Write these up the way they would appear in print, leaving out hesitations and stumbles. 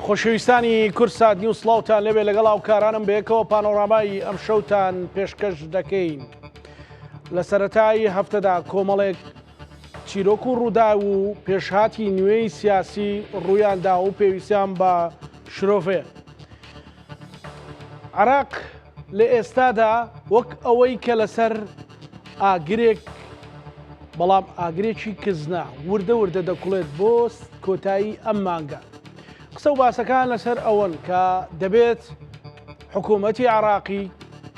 خۆشەویستانی کورسات نیوز سڵاوتان لەبێ لەگەڵ هاوکارانم بەیەکەوە پانۆرامای ئەم شەوتان پێشکەش دەکەین. لە سەرەتای هەفتەدا کۆمەڵێک چیرۆک و ڕوودا و پێشهاتی نوێی سیاسی ڕوویاندا و پێویستیان بە شرۆڤێ. عێراق لە ئێستادا وەک ئەوەی کە لەسەر ئاگرێک بەڵام ئاگرێکی کزنا وردە وردە دەکوڵێت بۆ کۆتایی ئەم مانگە. قسە و باسەکان لەسەر ئەوەن کە دەبێت حکوومەتی عێراقی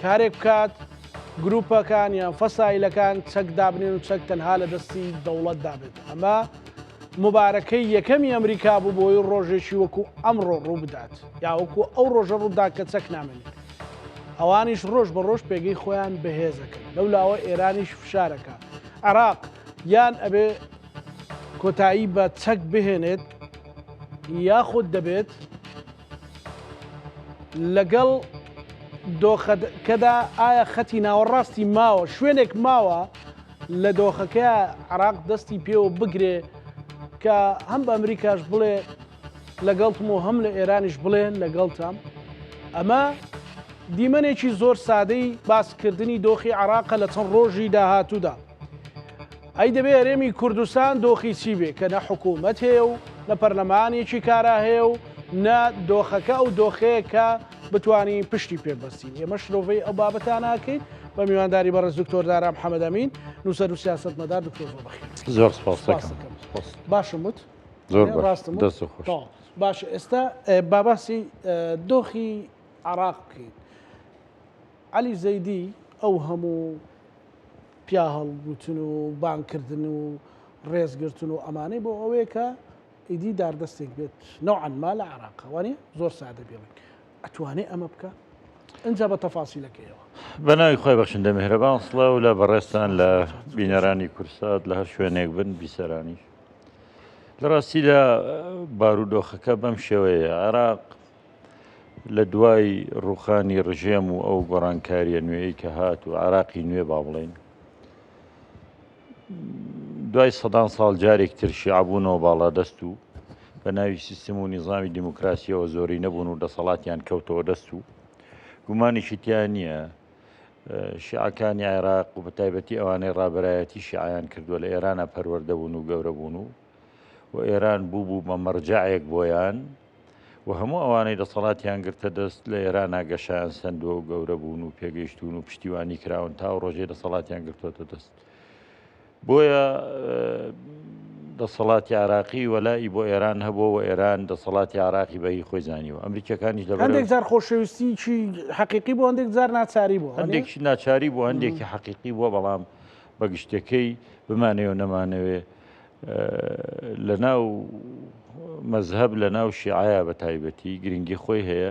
کارێک بکات گروپەکان یان فەسایلەکان چەک دابنێن و چەک تەنها لە دەستی دەوڵەت دابێت. ئەمە مبارەکەی یەکەمی ئەمریکا بوو بۆی ڕۆژێکی وەکو ئەمڕۆ ڕوو بدات یا وەکو ئەو ڕۆژە ڕوودا کە چەک نامێنێت. ئەوانیش ڕۆژ بە ڕۆژ پێگەی خۆیان بەهێزەکەن. لەولاوە ئێرانیش فشارەکە. عێراق یان ئەبێ کۆتایی بە چەک بهێنێت یاخود دەبێت لەگەڵ دۆخەکەدا ئایا خەتی ناوەڕاستی ماوە شوێنێک ماوە لە دۆخەکە عێراق دەستی پێوە بگرێ کە هەم بە ئەمریکاش بڵێ لەگەڵتم و هەم لە ئێرانیش بڵێن لەگەڵتام. ئەمە دیمەنێکی زۆر سادەی باسکردنی دۆخی عێراقە لە چەند ڕۆژی داهاتوودا. ئەی دەبێ هەرێمی کوردستان دۆخی چی بێ کە نە حکوومەت هەیە و نە پەرلەمانێکی کارا هەیە و نە دۆخەکە ئەو دۆخەیە کە بتوانین پشتی پێبەستین. ئێمە شرۆڤەی ئەو بابەتان ناکەین بە میوانداری بەڕێز دکتۆر دارام محەممەد ئەمین نووسەر و سیاسەتمەدار. دکتۆر زۆر بەخێر. زۆر سپاس دەکەم. باشم وت زۆر دەست خۆش. باش ئێستا باباسی دۆخی عێراق بکەین. عەلی زەیدی ئەو هەموو پیا هەڵگوتن و بانکردن و ڕێزگرتن و ئەمانەی بۆ ئەوەیە کە ئیدی داردەستێک بێت نەوعەن ما لە عێراق وانێ زۆر سادە بێڵێن ئەتوانێ ئەمە بکە ئەنجا بە تەفاسیلەکەیەوە. بەناوی خۆی بەخشندە میهرەبان سڵاو لە بەڕێستان لە بینەرانی کورسات لە هەر شوێنێک بن بیسەرانیش. لە ڕاستیدا بارودۆخەکە بەم شێوەیە عێراق لە دوای ڕوخانی ڕژێم و ئەو گۆڕانکاریە نوێی کە هات و عێراقی نوێ با بڵێن دوای سەدان ساڵ جارێک ترشی عبوونەوە باڵادەست و بە ناوی سیستم و نیزامی دیموکراسیەوە زۆری نەبوون و دەسەڵاتیان کەوتەوە دەست و گومانیشی تیان نییە شیعەکانی عێراق و بە تایبەتی ئەوانەی ڕابەرایەتی شیعەیان کردووە لە ئێرانە پەروەردە بوون و گەورە بوون و ئێران بوو بە مەرجەعێک بۆیان و هەموو ئەوانەی دەسەڵاتیان گرتە دەست لە ئێرانە گەشایان سندووە و گەورە بوون و پێگەیشتون و پشتیوانی کراون تا و ڕۆژێ دەسەڵاتیان گرتوۆتە دەست. بۆیە دەسەڵاتی عێراقی وەلای بۆ ئێران هەبووە و ئێران دەسەڵاتی عێراقی بەهی خۆی زانیوە. ئەمریکەکانیش هەندێک جار خۆشەویستیی حەقیقی بۆ هەندێک جار ناچاری بوو هەندێکی ناچاری بۆ هەندێکی حەقیقی بووە بەڵام بە گشتەکەی بمانەوە نەمانەوێ لە ناو مەزهب لە ناو شیعەیە بە تایبەتی گرنگی خۆی هەیە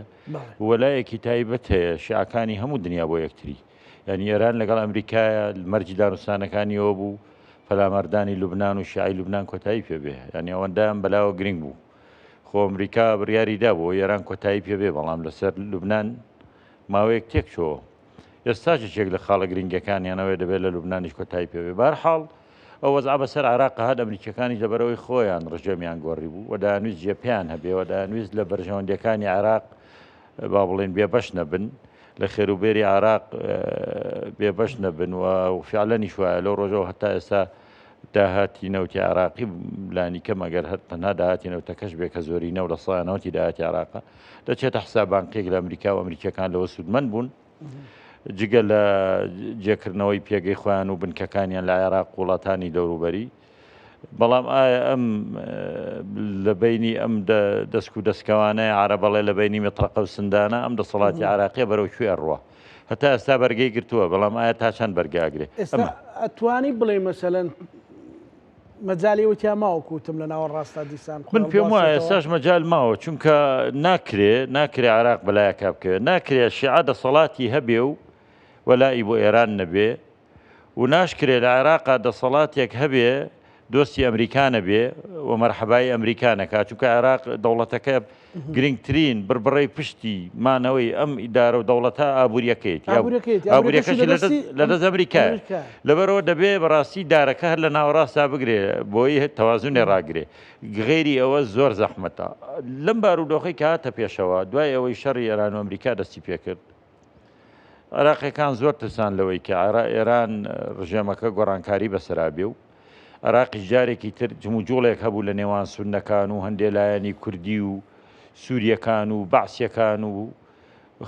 وەلایەکی تایبەت هەیە شیعەکانی هەموو دنیا بۆ یەکتری یعنی ئێران لەگەڵ ئەمریکایە مەرجی دارستانەکانیەوە بوو فەلامەردانی لوبنان و شیعی لوبنان کۆتایی پێبێ ینی ئەوەندەیان بەلاوە گرنگ بوو خۆ ئەمریکا بڕیاریدا بۆ ئێران کۆتایی پێبێ بەڵام لەسەر لوبنان ماوەیەک تێک چۆ ئێستاش یەک لە خاڵە گرنگەکانیانەوەی دەبێت لە لوبنانیش کۆتایی پێبێ. بەرحاڵ ئەو وەزع بەسەر عێراق هات ئەمریکەکانی لەبەرەوەی خۆیان ڕژەمیان گۆڕی بوو و دەیانویست جێپیان هەبێ و دەیانویست لە بەرژەوەندەکانی عێراق با بڵێن بێبەش نەبن لە خێروبێری عێراق بێبەش نەبن و فیعلەنیش وایە لەو ڕۆژەوە هەتا ئێستا داهاتی نەوتی عێراقی لانی کەم ئەگەر تەنها داهاتی نەوتەکەش بێ کە زۆری نەو لە سایەنەوەتی داهاتی عێراقە دەچێتە حسابانقێک لە ئەمریکا و ئەمریکەکان لەوە سوودمەند بوون جگە لە جێکردنەوەی پێگەی خۆیان و بنکەکانیان لە عێراق وڵاتانی دەوروبەری. بەڵام ئایا ئەم لە بینی ئەم دەست و دەستکەوانەیە عەرەبەڵێ لە بینی مێترەقە و سندانە ئەم دەسەڵاتی عێراقیە بەرەو کوێ ڕوە هەتا ئێستا بەرگەی گرتووە بەڵام ئایا تا چەند بەرگاگرێ ئەتوانی بڵێ مەسەلەن مەجای وتیا ماوەکوتم لە ناوە ڕاستە دیسان من پێم وایە ئێستاش مەجال ماوە چونکە ناکرێ عێراق بەلایەکە بکەوێت ناکرێ شیعە دەسەڵاتی هەبێ و وەلای بۆ ئێران نەبێ و ناشکرێ لە عێراقا دەسەڵاتێک هەبێ دۆستی ئەمریکانە بێ و مەرحەبای ئەمریکانەکە چونکە عێراق دەوڵەتەکە گرنگترین بربڕی پشتی مانەوەی ئەم ئیدارە و دەوڵەتە ئابوووریەکەیت ئابوووریەکەشی لەدەست ئەمریکای لەبەرەوە دەبێ بەڕاستی دارەکە هەر لە ناوەڕاستا بگرێ بۆی تەوازونێ ڕاگرێ غێری ئەوە زۆر زەحمەتە لەم بارودۆخی کە هاتە پێشەوە دوای ئەوەی شەڕی ئێران و ئەمریکا دەستی پێکرد عێراقیەکان زۆر ترسان لەوەی کە ئێران ڕژێمەکە گۆڕانکاری بەسەرابێ و عێراقی جارێکی تر جموجوڵێک هەبوو لە نێوان سوننەکان و هەندێک لایەنی کوردی و سووریەکان و بەعسیەکان و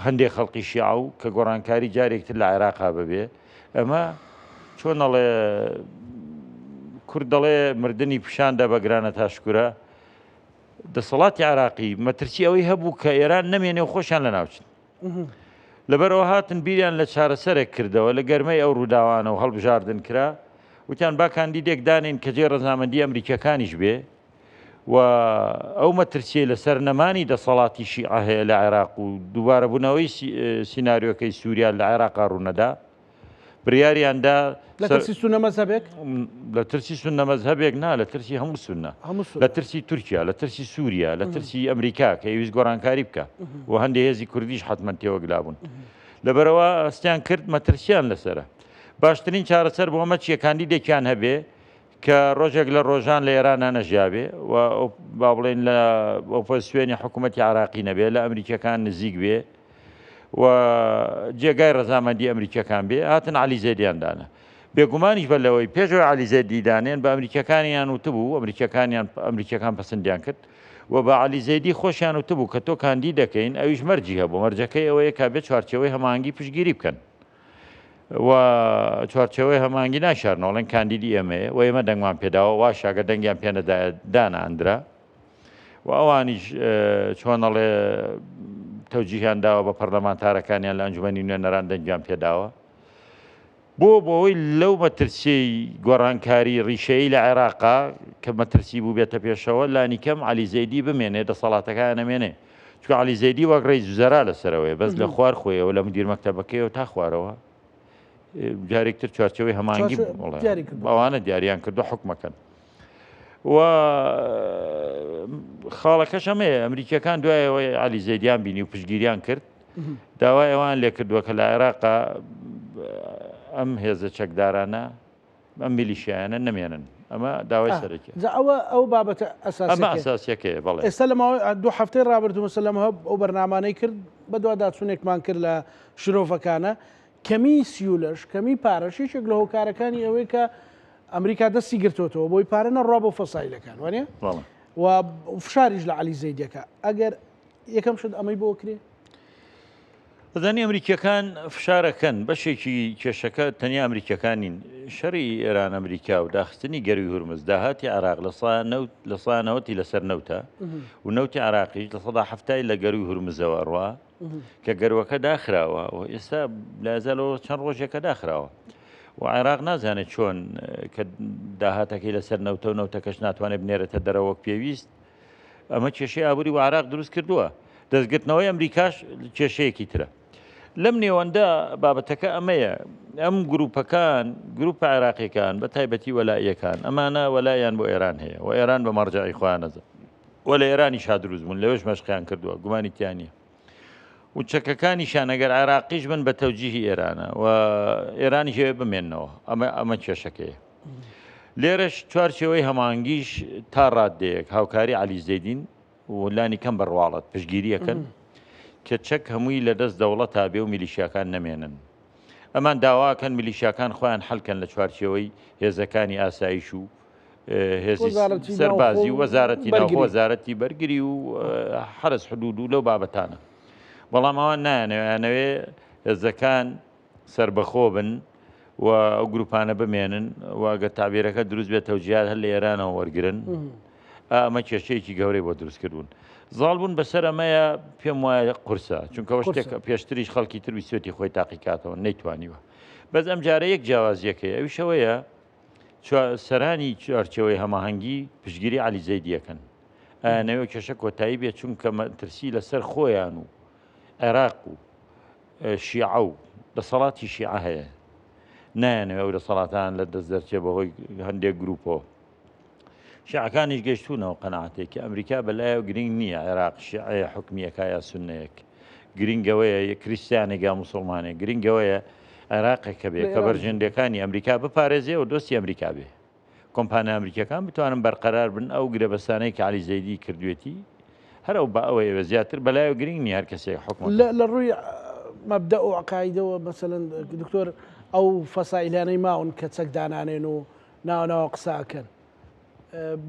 هەندێک خەڵقی شیعە و کە گۆڕانکاری جارێکتر لە عێراقا ببێ ئەمە چۆن دەڵێ کورد دەڵێ مردنی پیشاندا بەگرانە تاشکورە دەسەڵاتی عێراقی مەترسی ئەوەی هەبوو کە ئێران نەمێنێ و خۆشیان لە ناوچن لەبەرەوە هاتن بیریان لە چارەسەرێک کردەوە لە گەرمەی ئەو ڕووداوانە و هەڵبژاردن کرا وتیان با کاندیدێک دانین کە جێ ڕەزامەندی ئەمریکەکانیش بێ و ئەو مەترسیە لە سەرنەمانی دەسەڵاتی شیعە هەیە لە عێراق و دووبارە بوونەوەی سیناریۆکەی سووریا لە عێراقا ڕوونەدا بڕیاریاندا لە ترسی سونە مەزهەبێک لە ترسی سونە مەزهەبێک نا لە ترسی هەموو سونە لە ترسی تورکیا لە ترسی سووریا لە ترسی ئەمریکا کە ویست گۆڕانکاری بکە و هەندێک هێزی کوردیش حتمەن تێوەگلابوون لەبەرەوە ئەستیان کرد مەترسیان لەسرە باشترین چارەسەر بۆ ئەمە چیە کاندیدێکیان هەبێ کە ڕۆژێک لە ڕۆژان لە ئێران نەژیابێ و با بڵێن لە ئۆپۆزیسیۆنی حکوومەتی عێراقی نەبێ لە ئەمریکەکان نزیک بێ و جێگای ڕەزامەندی ئەمریکەکان بێ هاتن عەلی زەیدیاندانە بێگومانیش بە لەوەی پێشەوەی عەلی زەیدی دانێن بە ئەمریکەکانیان وتبوو ئەمریکەکان پەسەندیان کرد و بە عەلی زەیدی خۆشیان وتبوو کە تۆ کاندید دەکەین ئەویش مەرجی هەبوو مەرجەکەی ئەوەیە کا بێت چوارچێوەی هەماهەنگی پشتگیری بکەن و چوارچەوەی هەماهەنگی ناشارنەوەڵێن کاندیدی ئێمەیە و ئێمە دەنگمان پێداوە وا شاگە دەنگیان پێداناندرا و ئەوانیش چۆنەڵێ تەوجیهیان داوە بە پەرلەمانتارەکانیان لە ئەنجومەنی نوێنەران دەنگیان پێداوە بۆەوەی لەو مەترسی گۆڕانکاری ڕیشەیە لە عێراقا کە مەترسی بوو بێتە پێشەوە لانیکەم عەلی زەیدی بمێنێ دەسەڵاتەکان نەمێنێ چکە عەلی زەیدی وەک ڕێی زوزەرا لەسەرەوەی بەس لە خوار خۆیەوە لە مدیر مەکتەبەکەیەوە تا خوارەوە جارێکتر چوارچەوەی هەماهەنگی ئەوانە دیاریان کردو حکومەکەن و خاڵەکەش ئەمەیە ئەمریکیەکان دوایەوەی عەلی زەیدیان بینی و پشتگیریان کرد داوای ئەوان لێ کردووە کە لە عێراقا ئەم هێزە چەکدارانە ئەم میلیشیایانە نەمێنن ئەمە داوای سەرەکی ئەو بابەتە ئەمە ئەساسیەکەیە بەڵێ ئێستا لەماوەی دوو هەفتەی ڕابردوو مەسەلەمە ئەو بەرنامانەی کرد بە دوا داچوونێکمان کرد لە شرۆفەکانە کەمی سیولەش کەمی پارەشیشێک لە هۆکارەکانی ئەوەی کە ئەمریکا دەستی گرتوتەوە بۆی پارە نەڕوا بۆ فەسایلەکان وانێ و فشاریش لە عەلی زەیدیەکە ئەگەر یەکەم شت ئەمەی بۆ کرێ بەزانی ئەمریکیەکان فشارەکەن بەشێکی کێشەکە تەنیا ئەمریکیەکانین شەڕی ئێران ئەمریکا و داخستنی گەروی هورمز داهاتی عێراق لە سانەوەتی لەسەر نەوتە و نەوتی عێراقیش لە سەدا هەفتای لە گەروی هورمزەوە ڕوا کە گەروەکە داخراوە و ئێستا لازالەوە چەند ڕۆژێکە داخراوە و عێراق نازانێت چۆن کە داهاتەکەی لەسەر نەوتە و نەوتەکەش ناتوانێت بنێرێتە دەرەوەک پێویست ئەمە کێشەی ئابووری و عێراق دروست کردووە دەستگرتنەوەی ئەمریکاش کێشەیەکی ترە لەم نێوەندە بابەتەکە ئەمەیە ئەم گروپەکان گروپە عێراقیەکان بە تایبەتی وەلاییەکان ئەمانە وەلایەن بۆ ئێران هەیە و ئێران بە مەرجەعی خۆیان نەزە و لە ئێرانیش دروست بوون لەوێش مەشقیان کردووە گومانی تیانە و چەکەکانیشان ئەگەر عێراقیش بن بە تەوجیهی ئێرانە و ئێرانی ژێوێ بمێننەوە ئەمە کێشەکەیە لێرەش چوارچێوەی هەماهەنگیش تا ڕاددەیەک هاوکاری عەلی زەیدین و لانی کەم بڕواڵەت پشتگیریەکەن کە چەک هەمووی لە دەست دەوڵەت تا بێ و میلیشیاکان نەمێنن ئەمان داواکەن میلیشیاکان خۆیان حەلکەن لە چوارچێوەی هێزەکانی ئاسایش و هێزی سەربازی و وەزارەتی ناوخۆ وەزارەتی بەرگری و حرس حدود و لەو بابەتانە بەڵام ئەوان نایانەوێ هێزەکان سربەخۆ بن و ئەو گروپانە بمێنن واگە تابیرەکە دروست بێت تەوجیهات هەر لە ئێرانەوە وەرگرن ئەمە کێشەیەکی گەورەی بۆ دروستکردبوون زاڵ بوون بەسەر ئەمەیە پێم وایە قورسە چونکە شتێک پێشتریش خەڵکی تر ویسێتی خۆی تاقیکاتەوە نەیتوانیوە بەس ئەم جارە یەک جیاوازیەکەی ئەویشەوەیە سەرانی چوارچێوەی هەماهەنگی پشتگیری عەلی زەیدیەکەن ئەیانەوێ کێشە کۆتایی بێت چونکە مەترسی لەسەر خۆیان و عێراق و شیعە و دەسەڵاتی شیعە هەیە نایانەوێ ئەو دەسەڵاتان لە دەست دەرچێ بەهۆی هەندێک گروپۆ شیعەکانیش گەشتوونەوە قەناعەتێکی ئەمریکا بەلایە گرنگ نییە عێراق شیعەیە حکومیەکە یا سوننەیەک گرنگەوەیە کریسیانێکا مسلمانێک گرنگەوەیە عێراقێک کە بێت کە بەرژەندەکانی ئەمریکا بپارێزێ و دۆستی ئەمریکا بێ کۆمپانیا ئەمریکەکان بتوانن بەرقەرار بن ئەو گرەبەستانەی کە عەلی زەیدی کردوێتی هەر ئەو بە ئەوەیە زیاتر بەلایە گرنگ نیە هەر کەسێک حکومەت لە ڕووی مەبدە و عقایدەوە مەسەلەن دکتۆر ئەو فەسائلانەی ماون کە چەک دانانێن و ناوەناوە قساکەن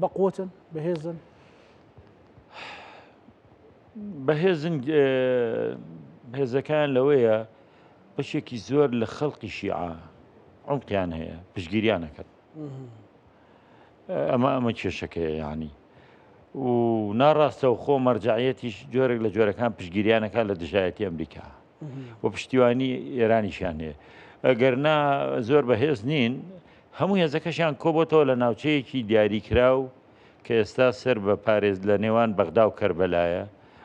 بەقوتن بەهێزن بەهێزن هێزەکان لەوەیە بەشێکی زۆر لە خەڵقی شیعە عمقیان هەیە پشگیریانەکەن ئەمە کێشەکەیە یعنی و ناڕاستەوە خۆ مەرجعەتیش جۆرێک لە جۆرەکان پشگیریانەکە لە دژایەتی ئەمریکا و پشتیوانی ئێرانیشیان هەیە ئەگەر نا زۆر بەهێز نین هەموو هێزەکەشیان کۆبەتەوە لە ناوچەیەکی دیاریکراو کە ئێستا سەر بە پارێز لە نێوان بەغدا و کەربەلایە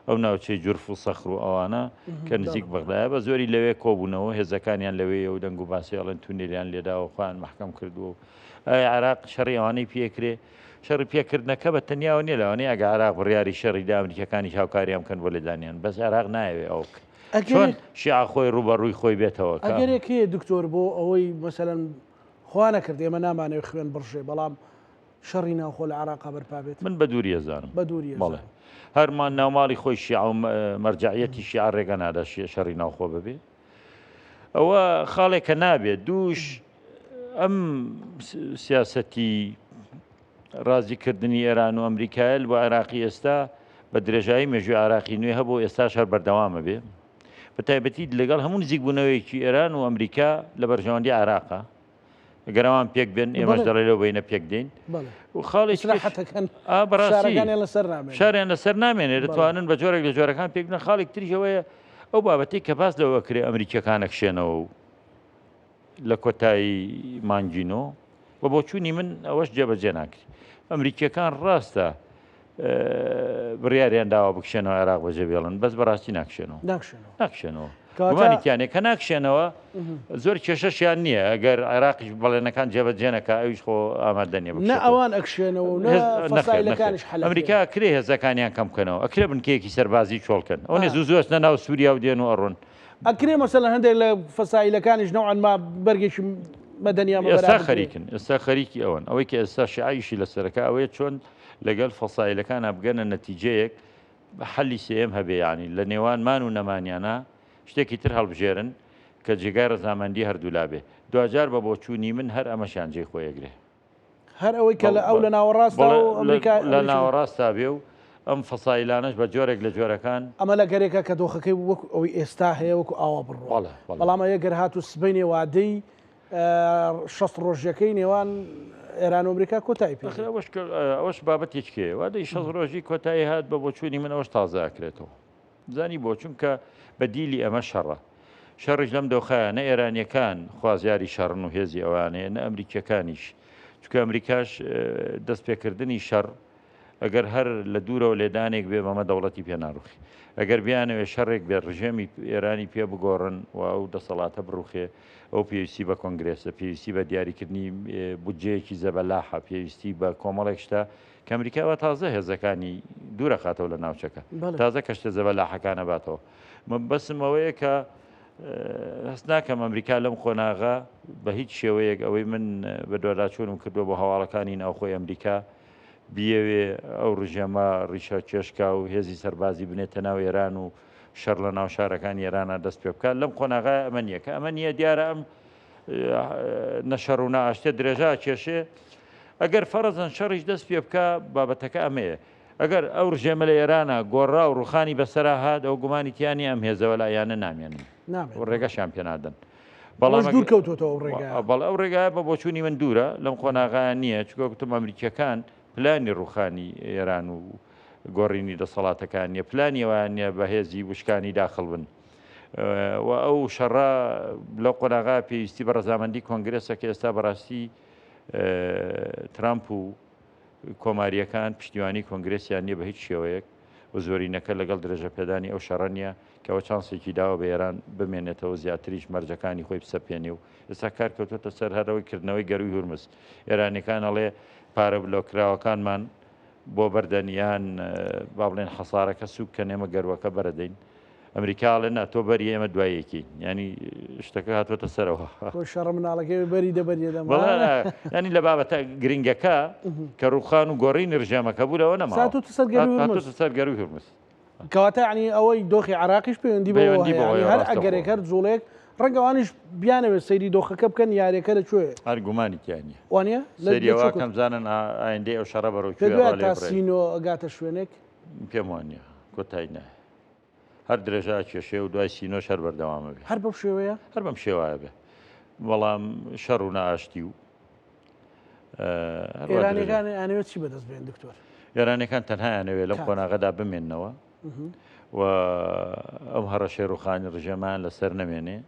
ئەو ناوچەی جورف و سەخر و ئەوانە کە نزیک بەغدایە بە زۆری لەوێ کۆبوونەوە هێزەکانیان لەوەیە و دەنگ و باسیێڵن تونێلیان لێداوە خۆیان محکەم کردووە عێراق شەڕی ئەوانەی پێکرێ شەڕی پێکردنەکە بە تەنیاوە نیە لەوانەیە ئەگە عێراق بڕیاری شەڕیدا ئەمریکەکانی هاوکاریان بکەن بۆ لێدانیان بەس عێراق نایەوێ ئەو چۆن شیعە خۆی ڕوبەڕووی خۆی بێتەوە ئەگەرێک هەیە دکتۆر بۆ ئەوەی مەسەلەن خوا نەکرد ئێمە نامانەوێت خوێن بڕژێ بەڵام شەڕی ناوخۆ لە عێراقا بەرپا بێت من بە دووری ئەزانم بە دووری بەڵێ هەرمان ناوماڵی خۆی شیعە و مەرجعەتی شیعە ڕێگە نادا شەڕی ناوخۆ ببێ ئەوە خاڵێکە نابێت دووش ئەم سیاسەتی ڕازیکردنی ئێران و ئەمریکایل بۆ عێراقی ئێستا بە درێژایی مێژوی عراقی نوێ هەبوو ئێستاش هەر بەردەوامە بێ بە تایبەتی لەگەڵ هەموو نزیک بوونەوەیەکی ئێران و ئەمریکا لە بەرژەوەندی عراقا گەرەوان پێک بن ئێمەش دەڵێ لەو بینە پێک دێن و خاڵی شاریان لەسەر نامێنێت دەتوانن بە جۆرێک لە جۆرەکان پێک بنە خاڵێک تریشەوەیە ئەو بابەتی کە باس لەوە کرێ ئەمریکیەکان نەکشێنەوە و لە کۆتایی مانگینۆ بە بۆچوونی من ئەوەش جێبەجێ ناکرێت ئەمریکیەکان ڕاستە بڕیاریان داوا بکشێنەوە عێراق بەجێ بێڵن بەس بەڕاستی ناکشێنەوە گومانیتیانێ کە ناکشێنەوە زۆر کێشەشیان نییە ئەگەر عێراقیش بەڵێنەکان جێبەجێنەکە ئەویش خۆ ئامادەنیە نە ئەوان ئەکشێنەوە ئەمریکا کرێ هێزەکانیان کەم بکەنەوە ئەکرێ بنکەیەکی سەربازی چۆڵکەن ئەو نێ زوو نە ناو سووریا و دێن و ئەڕۆن ئەکرێ مەسەلەن هەندێک لە فەسایلەکانیش نەوعەن ما بەرگێکی مەدەنیا ئێستا خەریکن ئێستا خەریکی ئەوەن ئەوەی کە ئێستا شیعایشی لەسەرەکە ئەوەیە چۆن لەگەڵ فەسایلەکانە بگەنە نەتیجەیەک بە حەلی سێم هەبێ ینی لە نێوانمان و نەمانیانە شتێکی تر هەڵبژێرن کە جێگای ڕەزامەندی هەردوو لابێ دوجار بە بۆچوونی من هەر ئەمەشان جێ خۆیەگرێ هەر ئەوەی کە لە ئەو لە ناوەڕاستە لە ناوەڕاستا بێ و ئەم فەسایلانش بە جۆرێک لە جۆرەکان ئەمە لە گەرێکە کە دۆخەکەی وەک ئەوی ئێستا هەیە وەکو ئاوا بڕوە بەڵام ئەیە گەر هات و سبەینێ وادەی 6 ڕۆژەکەی نێوان ئێران و ئەمریکا کۆتایی پێ ئەوەش بابەتێکێ وادەی 6 ڕۆژی کۆتایی هات بە بۆچوونی من ئەوەش تازاکرێتەوە زانی بۆ چونکە بە دیلی ئەمە شەڕە شەڕش لەم دۆخایە نە ئێرانیەکان خوازیاری شەڕن و هێزی ئەوانەیە نە ئەمریکیەکانیش چونکە ئەمریکاش دەست پێکردنی شەڕ ئەگەر هەر لە دوورەوە لێدانێک بێ بەمە دەوڵەتی پێ ناڕوخی ئەگەر بیانەوێ شەڕێک بێ ڕژێمی ئێرانی پێ بگۆڕن و ئەو دەسەڵاتە بڕوخێ ئەو پێویستی بە کۆنگرێسە پێویستی بە دیاریکردنی بودجەیەکی زەبەلاحە پێویستی بە کۆمەڵێک شتە کە ئەمریکاوە تازە هێزەکانی دوورە خاتەوە لە ناوچەکە تازە کەشتە زەبەلاحەکانە باتەوە من بەسم ئەوەیە کە هەست ناکەم ئەمریکا لەم خۆناغا بە هیچ شێوەیەک ئەوەی من بە دوواداچوونم کردووە بۆ هەواڵەکانی ناوخۆی ئەمریکا بیەوێ ئەو ڕژەمە ڕیشە چێشکا و هێزی سەربازی بنێتە ناو ئێران و شەڕ لە ناو شارەکانی ئێرانە دەست پێ بکات لەم خۆناغای ئەمە نییە کە ئەمە نییە دیارە ئەم نەشەڕ و نائاشتێ درێژا کێشێ ئەگەر فەرەزەن شەڕیش دەست پێ بکە بابەتەکە ئەمەیە ئەگەر ئەو ڕژێمە لە ئێرانە گۆڕا و ڕوخانی بەسەرا هات ئەو گومانی تیانی ئەم هێزەوە لایەنە نامێنن ڕێگەشیان پێ نادەن بەڵام دوور کەوتۆتەوە بەڵ ئەو ڕێگایە بە بۆچوونی من دوورە لەم خۆناغایە نییە چکە گوتم ئەمریکیەکان پلانی ڕوخانی ئێران و گۆڕینی دەسەڵاتەکان نیە پلانی ئەویان نیە بەهێزی وشکانی داخڵ بن و ئەو شەڕا لەو قۆناغا پێویستی بە ڕەزامەندی کۆنگرێسە کە ئێستا بەڕاستی ترامپ و کۆماریەکان پشتیوانی کۆنگرێسیان نییە بە هیچ شێوەیەک و زۆرینەکە لەگەڵ درێژە پێدانی ئەو شەڕەنیە کەەوە چانسێکی داوە بە ئێران بمێنێتەوە زیاتریش مەرجەکانی خۆی بسەپێنێ و ئێستا کار کەوتۆتە سەر هەرەوەی کردنەوەی گەروی هورمز ئێرانەکان ئەڵێ پارە بلۆکراوەکانمان بۆ بەردەنیان با بڵێن حەسارەکە سوک کە نێمە گەروەکە بەرەدەین ئەمریکاڵێن ئەتۆ بەری ئێمە دوایەکی ینی شتەکە هاتوۆتە سەرەوە شەڕ مناڵەکەی بەری دەبەریێدەم ینی لە بابەتە گرنگەکە کە ڕوخان و گۆڕی نرژەمەکە بوورەوە نەما سەر گەروی هورمز کەواتە عنی ئەوەی دۆخی عراقیش پەیوەندی بۆ هەر ئەگەرێک هەر جوڵێک ڕەنگەوانیش بیانەوێت سەیری دۆخەکە بکەن یاریەکە لەکوێ هەرگومانی تیانە وانە سەریەوە کەمزانن ئایندەی ئەو شەڕە بەڕۆ تاسینۆ ئەگاتە شوێنێک پێم وانە کۆتایی نایە هەر درێژا کێشێ و دوای سینۆ شەر بەردەوامە بێ هەر بەم شێوەیە هەر بەم شێوایە بێ بەڵام شەڕ و نائاشتی و ئێرانەکانی ئەنەوێت چی بەدەست بێن دکتۆر ئێرانەکان تەنهایانەوێ لەم قۆناغەدا بمێننەوە و ئەم هەڕە شێڕوخانی ڕژەمان لەسەر نەمێنێ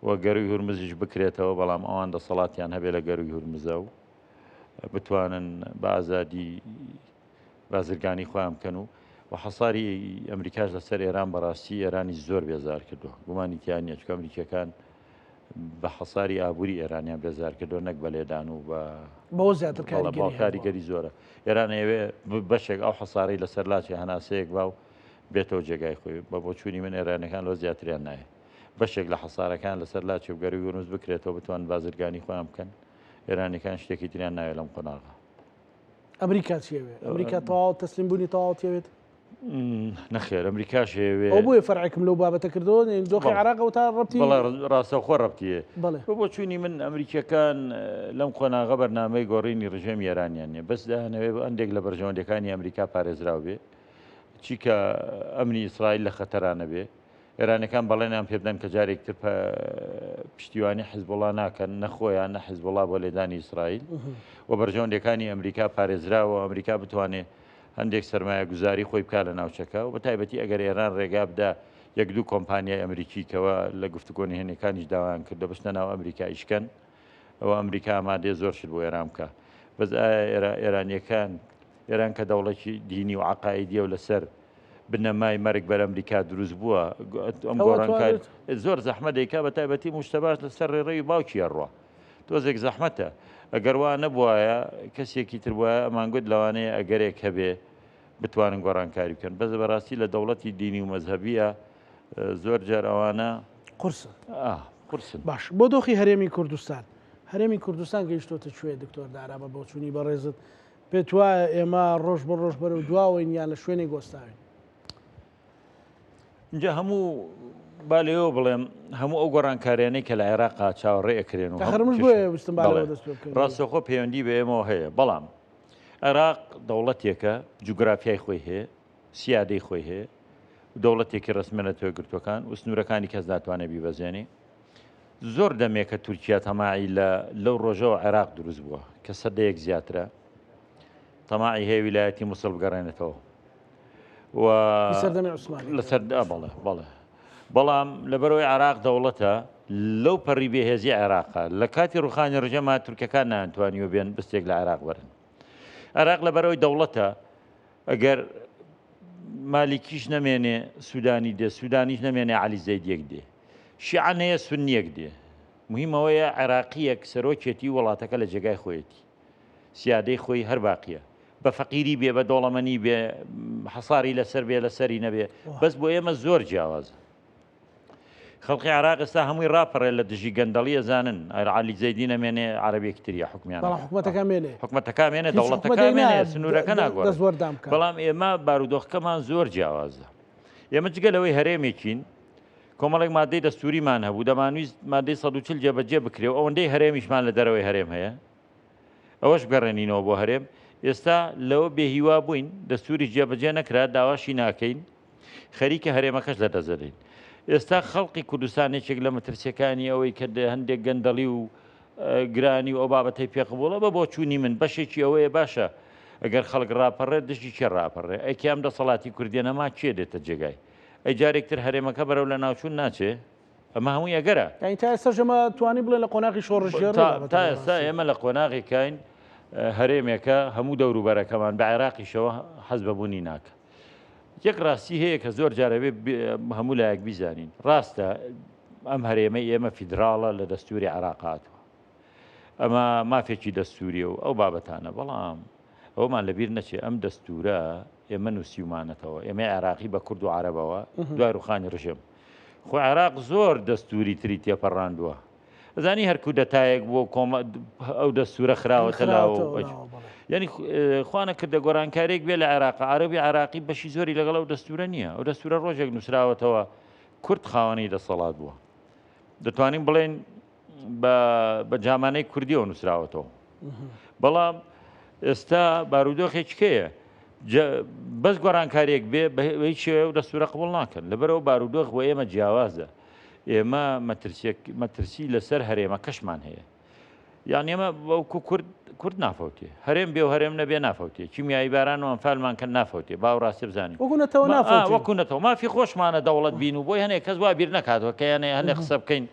و گەروی هورمزیش بکرێتەوە بەڵام ئەوان دەسەڵاتیان هەبێ لە گەروی هورمزە و بتوانن بە ئازادی بازرگانی خۆیان بکەن و حەساری ئەمریکاش لەسەر ئێران بەڕاستی ئێرانی زۆر بێزار کردووە گومانی تیانە چکە ئەمریکیەکان بە حەساری ئابووری ئێرانیان بێزار کردو نەک بە لێدان و بەوە زیاتر کاریگەری زۆرە ئێران ئێوێ بەشێک ئەو حەساری لەسەر لاچی هەناسەیەک باو بێتەوە جێگای خۆی بە بۆ چوونی من ئێرانەکان لۆ زیاتریان نایە بەشێک لە حەسارەکان لەسەر لاچی و گەروی هورمز بکرێتەوە بتوان بازرگانی خۆیان بکەن ئێرانەکان شتێکی تریان ناوێت لەم قۆناغا ئەمریکا چێوێ ئەمریکا تەواو تەسلیم بوونی تەواو تێوێت نەخێر ئەمریکاش هێوێ ئەو بۆیە فەرعێکم لەو بابەتە کردەوە دۆخی عراقەوە تا ڕەبتی ڕاستەخۆ ڕەبتیە بۆ چوونی من ئەمریکیەکان لەم قۆناغە بەرنامەی گۆڕینی ڕژێمی ئێرانیان نیە بەس داهەنەوێ ئەندێک لە بەرژەوەندەکانی ئەمریکا پارێزراو بێ چیکە ئەمنی ئیسرائیل لە خەتەرانە بێ ئێرانەکان بەڵێنیان پێ بدەن کە جارێکتر پشتیوانی حیزبوڵا ناکەن نەخۆیان نە حیزبوڵا بۆ لێدانی ئیسرائیل و بەرژەوەندەکانی ئەمریکا پارێزراوە ئەمریکا بتوانێت هەندێک سەرمایە گوزاری خۆی بکات لە ناوچەکە و بە تایبەتی ئەگەر ئێران ڕێگا بدا یەک دوو کۆمپانیای ئەمریکیکەوە لە گفتوگۆنی هێنەکانیش داوایان کردە بچنە ناو ئەمریکا ئیشکەن ئەوە ئەمریکا ئامادەیە زۆر شت بۆ ئێران بکە بەس ئێرانیەکان ئێران کە دەوڵەتی دینی و عقائیدیە و لەسەر بنەمای مەرگ بەر ئەمریکا دروست بووە ئەم گۆڕانکار زۆر زەحمە دەیکا بە تایبەتی مشتەباش لەسەر ڕێڕەوی باوکی ئەڕوا تۆزێک زەحمەتە ئەگەر وا نەبووایە کەسێکی تر وایە ئەمانگوت لەوانەیە ئەگەرێک هەبێ بتوانن گۆڕانکاری بکەن بەس بەڕاستی لە دەوڵەتی دینی و مەزهەبیە زۆر جار ئەوانە قورسن باش بۆ دۆخی هەرێمی کوردستان هەرێمی کوردستان گەیشتۆتە کوێ دکتۆر دارابە بۆ چوونی بەڕێزت پێت وایە ئێمە ڕۆژ بە ڕۆژ بەرەو دواوەین یان لە شوێنی گۆستاوین اینجا هەموو با لێەوە بڵێم هەموو ئەو گۆڕانکاریانەی کە لە عێراقا چاوەڕێ ئەکرێن و ڕاستەخۆ پەیوەندی بە ئێمەوە هەیە بەڵام عێراق دەوڵەتێکە جوگرافیای خۆی هەیە سیادەی خۆی هەیە دەوڵەتێکی ڕسمێنە توێ گرتوەکان و سنوورەکانی کەس ناتوانێت بیبەزێنێ زۆر دەمێکە تورکیا تەماعی لەو ڕۆژەوە عێراق دروست بووە کە سەدەیەک زیاترە تەماعی هەیە ویلایەتی مووسڵ بگەڕێنێتەوە لەسەر بەڵێ بەڵام لەبەرەوەی عێراق دەوڵەتە لەو پەڕی بێهێزی عێراقا لە کاتی ڕوخانی ڕژەما تورکەکان نانتوانیوە بێن بستێک لە عێراق بەرن عێراق لەبەرەوەی دەوڵەتە ئەگەر مالیکیش نەمێنێ سوودانی دێ سوودانیش نەمێنێ عەلی زەیدیەک دێ شیعەن هەیە سوننیەک دێ مهمەوەیە عێراقیەک سەرۆکێتی وڵاتەکە لە جێگای خۆیەتی سیادەی خۆی هەر باقیە بە فەقیری بێ بە دۆڵەمەنی بێ حەساری لەسەر بێ لەسەری نەبێ بەس بۆ ئێمە زۆر جیاوازە خەڵقی عێراق ئێستا هەمووی ڕاپەڕێ لە دژی گەندەڵیە زانن عەلی زەیدی نەمێنێ عەرەبێکی تریە حکومیان حکومەتەکە مێنێ دەوڵەتەکە مێنێ سنوورەکە ناگوێت بەڵام ئێمە بارودۆخەکەمان زۆر جیاوازە ئێمە جگەلەوەی هەرێمێکین کۆمەڵێک مادەی دەستوریمان هەبوو دەمانویست مادەی 140 جێبەجێ بکرێ و ئەوەندەی هەرێمیشمان لە دەرەوەی هەرێم هەیە ئەوەش بگەڕێنینەوە بۆ هەرێم ئێستا لەوە بێهیوا بووین دەستوری جێبەجێ نەکرا داواشی ناکەین خەریکە هەرێمەکەش لە دەزەدەین ئێستا خەڵقی کوردستانێکێک لە مەترسیەکانی ئەوەی کە هەندێک گەندەڵی و گرانی و ئەو بابەتەی پێقبوڵە بە بۆ چوونی من بەشێکی ئەوەیە باشە ئەگەر خەڵک ڕاپەڕێت دژی چێ ڕاپەڕێ ئەیکیام دەسەڵاتی کوردێنەما چێ دێتە جێگای ئەی جارێکتر هەرێمەکە بەرەو لە ناوچوون ناچێ ئەمە هەمووی ئەگەرە تا ئێستا ژەمە توانی بڵێن لە قۆناغی شۆڕژێر تا ئێستا ئێمە لە قۆناغی کاین هەرێمێکە هەموو دەوروبەرەکەمان بە عێراقیشەوە حەز بەبوونی ناکە یەک ڕاستی هەیە کە زۆر جارەبێ هەموو لایەک بیزانین ڕاستە ئەم هەرێمەی ئێمە فیدراڵە لە دەستوری عێراقاتەوە ئەمە مافێکی دەستوریە و ئەو بابەتانە بەڵام ئەومان لەبیر نەچێ ئەم دەستورە ئێمە نووسیمانەتەوە ئێمە عێراقی بە کورد و عەرەبەوە دوای ڕوخانی ڕژێم خۆ عێراق زۆر دەستوری تری تێپەڕاندووە ئەزانی هەر کودەتایەک بۆ ئەو دەستورە خراوەتە لاوە یعنی خوانە کردە گۆرانکارێک بێ لە عێراق عەرەبی عێراقی بەشی زۆری لەگەڵ ئەو دەستورە نییە ئەو دەستورە ڕۆژێک نووسراوەتەوە کورد خاوەنی دەسەڵات بووە دەتوانین بڵێن بە جامانەی کوردیەوە نووسراوەتەوە بەڵام ئێستا بارودۆخێککەیە بەس گۆرانکارێک بێ بە هیچ شێوە و دەستورە قبول ناکەن لەبەرەوە بارودۆخ بۆ ئێمە جیاوازە ئێمە مەترسی لەسەر هەرێمە کەشمان هەیە یان ئێمە وەکو کورد نافەوتێ هەرێم بێ و هەرێم نەبێ نافەوتێ چیمیایی باران و ئەمفالمان کە نافەوتێ باوڕاستی بزانین وەکوونەتەوە مافی خۆشمانە دەوڵەت بین و بۆی هەنێک کەس وا بیر نکاتەوە کە یانێ هەندێک قسە بکەین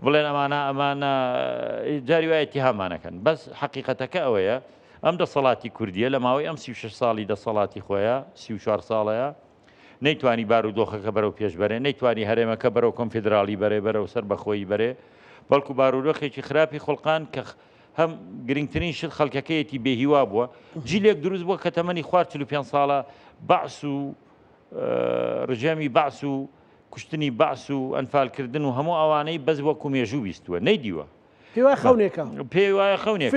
بڵێن ئەمانە جاری وایە اتهامانەکەن بەس حەقیقەتەکە ئەوەیە ئەم دەسەڵاتی کوردیە لە ماوەی ئەم 36 ساڵی دەسەڵاتی خۆیە 34 ساڵەیە نەیتوانی بارودۆخەکە بەرەو پێش بەرێ نەیتوانی هەرێمەکە بەرەو کۆنفیدرالی بەرێ بەرەو سەر بەخۆی بەرێ بەڵکو بارودۆخێکی خراپی خوڵقان کە هەم گرنگترین شت خەڵکەکەیەتی بێهیوا بووە جیلێک دروست بووە کە تەمەنی خوار 45 ساڵە بەعس و ڕژێمی بەعس و کوشتنی بەعس و ئەنفالکردن و هەموو ئەوانەی بەس وەکو مێژوو بیستووە نەیدیوە پێی وایە خەونێک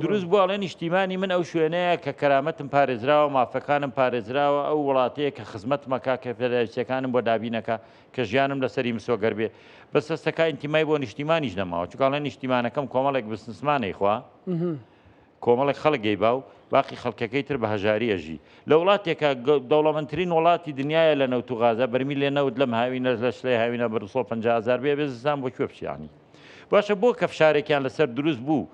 دروست بووە ئەڵێن نیشتیمانی من ئەو شوێنەیە کە کەرامەتم پارێزراوە مافەکانم پارێزراوە ئەو وڵاتەیە کە خزمەت مەکا کە فێدەراسیەکانم بۆ دابینەکە کە ژیانم لەسەری مسۆگەر بێ بەس هەستەکە ئینتیمای بۆ نیشتیمانیش نەماوە چکڵێن نیشتیمانەکەم کۆمەڵێک بستنسمانەی خوا کۆمەڵێک خەڵک باو باقی خەڵکەکەی تر بە هەژاری ئەژی لە وڵاتێکە دەوڵەمەندترین وڵاتی دنیاە لە نەوت و غازە بەرمی لێ نەوت لەم هاوینە لە شلەی هاوینە بە 150,000 بێ بێزستان بۆ کوێ بچیانی باشە بۆ کە فشارێکیان لەسەر دروست بوو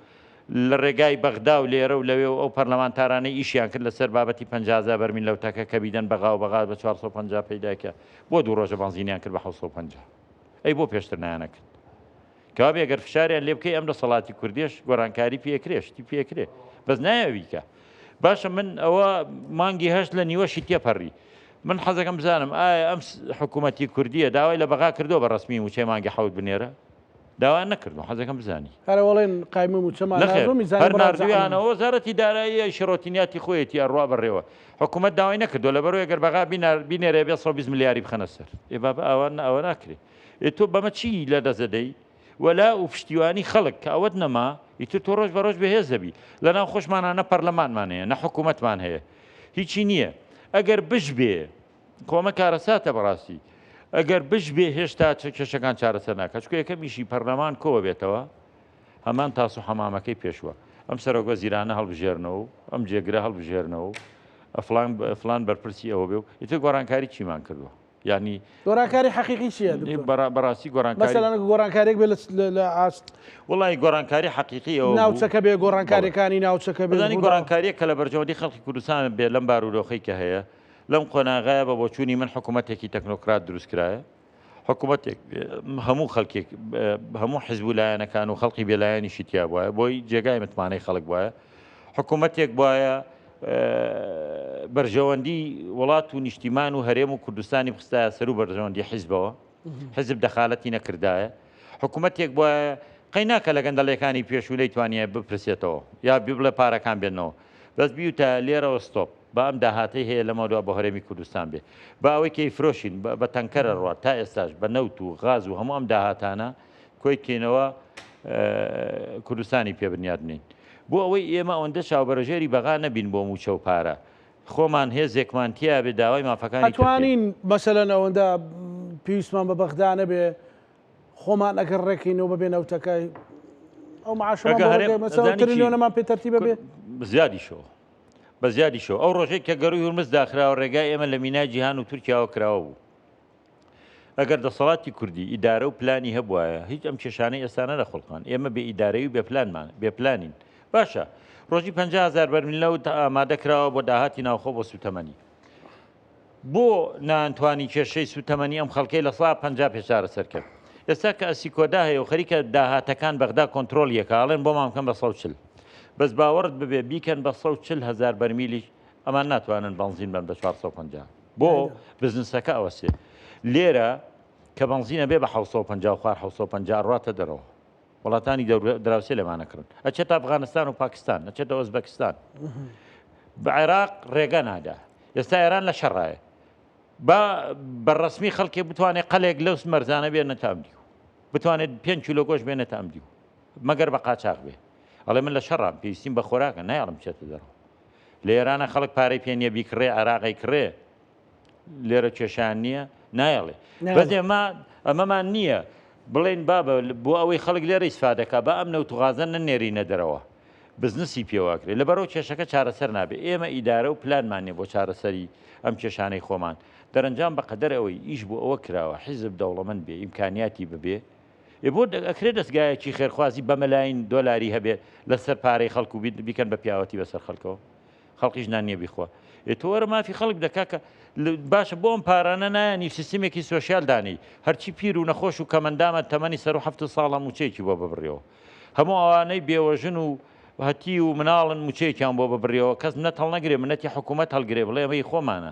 لە ڕێگای بەغدا و لێرە و لەوێ و ئەو پەرلەمانتارانەی ئیشیان کرد لەسەر بابەتی 50,000 بەرمیل لەوتەکە کە بیدەن بەغا و بەغا بە 450 پەیداکە بۆ دوو ڕۆژە بەنزینیان کرد بە 750 ئەی بۆ پێشتر نایانەکرد کەوا بێگەر فشاریان لێ بکەی ئەم دەسەڵاتی کوردیش گۆرانکاری پێکرێشتی پێکرێ بەس نایەویکە باشە من ئەوە مانگی هەشت لە نیوەشی تێپەڕی من حەزەکەم بزانم ئایا ئەم حکوومەتی کوردیە داوای لە بەغا کردو بە ڕسمی وچەی مانگی حەوت بنێرە داوایان نەکردو حەزەکەم بزانی هەرەوەڵێن قایمە وچەمان هەر نردویانەوە وەزارەتی دارایی شیرۆتینیاتی خۆیەتی ئەڕوا بڕێوە حکوومەت داوای نەکردو لەبەرەوەی گەر بەغا بینێرە بێ 120 ملیاری بخەنە سەر ئەوە ناکرێت تۆ بەمە چی لە دەزەدەی وەلا و پشتیوانی خەڵک کە ئەوەت نەما ئیتر تۆ ڕۆژ بە ڕۆژ بەهێز دەبی لە ناو خۆشمانانە پەرلەمانمان هەیە نە حکوومەتمان هەیە هیچی نییە ئەگەر بش بێ کۆمە کارەساتە بەڕاستی ئەگەر بش بێ هێشتا کێشەکان چارەسەر ناکات چکە یەکەمیشی پەرلەمان کۆوە بێتەوە هەمان تاس و حەمامەکەی پێشوە ئەم سەرۆگە زیرانە هەڵبژێرنەوە ئەم جێگرە هەڵبژێرنەوە فلان بەرپرسی ئەوە بێ و ئیتر گۆڕانکاری چیمان کردووە یعنی گۆڕانکاری حەقیقی چییە بەڕاستی گۆڕانکاری گۆڕانکارێک بێ لە ئاست وڵی گۆڕانکاری حەقیقی ئەوە ناوچەکە بێ گۆڕانکاریەکانی ناوچەکە بزانی گۆڕانکاریە کە لە بەرژەوەندی خەڵکی کوردستان بێ لەم بارودۆخەی کە هەیە لەم قۆناغایە بە بۆچوونی من حکوومەتێکی تەکنۆکرات دروستکرایە حکوومەتێک هەموو خەڵکێک هەموو حیزبولایەنەکان و خەڵقی بێلایەنیشی تیا بواە بۆی جێگای متمانەی خەڵک وایە حکوومەتێک وایە بەرژەوەندی وڵات و نیشتیمان و هەرێم و کوردستانی بخستایە سەر و بەرژەوەندی حیزبەوە حیزب دەخالەتی نەکردایە حکوومەتێک وایە قەیناکە لە گەندەڵەکانی پێشوو نەیتوانیە بپرسێتەوە یا بڵێ پارەکان بێنەوە بەس بیوتە لێرەوە ستۆپ بە ئەم داهاتەی هەیە لەمەوە بە هەرێمی کوردستان بێ بە ئەوەی کەی فرۆشین بە تەنکەرە ڕات تا ئێستاش بە نەوت و غاز و هەموو ئەم داهاتانە کۆی کێنەوە کوردستانی پێبنیادنین بۆ ئەوەی ئێمە ئەوەندە چاوبەرژێری بەغا نەبین بۆ موچە و پارە خۆمان هێزێکمانتیا بێ داوای مافەکانی توانین مەسەلەن ئەوەندە پێویستمان بە بەغدا نەبێ خۆمان ئەگەر ڕێکینەوە ببێ نەوتەکەی ئەو معاشەکەمان پێ تەرتیبە بێ زیادیشەوە بە زیادیشەوە ئەو ڕۆژێک کە گەڕووی هورمز داخراوە ڕێگای ئێمە لە مینای جیهان و تورکیاوە کراوە بوو ئەگەر دەسەڵاتی کوردی ئیدارە و پلانی هەبوایە هیچ ئەم کێشانەی ئێستانە لە خۆڵقان ئێمە بێ ئیدارەی و بێپلانین باشە ڕۆژی 50,000 بەرمیل لەوت ئامادەکراوە بۆ داهاتی ناوخۆ بۆ سوتەمەنی بۆ نانتوانی کێشەی سوتەمەنی ئەم خەڵکەی لە 150 پێشارە سەرکرد ئێستا کە ئەسیکۆدا هەیە و خەریکە داهاتەکان بەغدا کۆنتترۆل یەکاڵێن بۆ مامکەم بە 140 بەس باوەڕت ببێ بیکەن بە 140,000 بەرمیلی ئەمان ناتوانن بەنزین بن بە 450 بۆ بزنسەکە ئەوەسێ لێرە کە بەنزینە بێ بە 1950 ڕاتە دەرەوە وڵاتانی دراوسێ لەمانەکردن ئەچێتە ئەفغانستان و پاکستان ئەچێتە ئۆزبەکستان بە عێراق ڕێگە نادا ئێستا ئێران لە شەڕایە بەڕسمی خەڵکی بتوانێت قەلێک لەو مەرزانە بێنە تامدی و بتوانێت 5 کیلۆ گۆشت بێنە تامدی و مەگەر بە قاچاق بێ ئەڵێ من لە شەڕام پێویستیم بە خۆراکە نایڵم بچێتە دەرەوە لە ئێرانە خەڵک پارەی پێنیە بیکڕێ عێراقی کڕێ لێرە کێشیان نییە نایڵێ بەزێ ئەمەمان نییە بڵێن بابە بۆ ئەوەی خەڵک لێرە ئیسفادەکە بە ئەم نەوتوغازە نەنێرینە دەرەوە بزنسی پێواکرێت لەبەرەوە کێشەکە چارەسەر نابێ ئێمە ئیدارە و پلانمانێ بۆ چارەسەری ئەم کێشانەی خۆمان دەرەنجام بەقەدەر ئەوەی ئیش بۆ ئەوە کراوە حیزب دەوڵەمەند بێ ئیمکانیاتی ببێ بۆ ئەکرێت دەستگایەکی خێرخوازی بە مەلاین دۆلاری هەبێ لەسەر پارەی خەڵکو بیکەن بە پیاوەتی بەسەر خەڵکەوە خەڵقیش نانیە بیخوا تۆوەرە مافی خەڵک دەکا کە باشە بۆ ئەم پارانە نایانی سیستمێکی سۆشیال دانی هەرچی پیر و نەخۆش و کەمەندامە تەمەنی سەر و هەفتە ساڵە موچەیەکی بۆ ببڕێەوە هەموو ئەوانەی بێوەژن و هەتی و مناڵن موچەیەکیان بۆ ببڕێەوە کەس منەت هەڵ نەگرێ منەتی حکوومەت هەڵگرێ بڵێ ئەمەی خۆمانە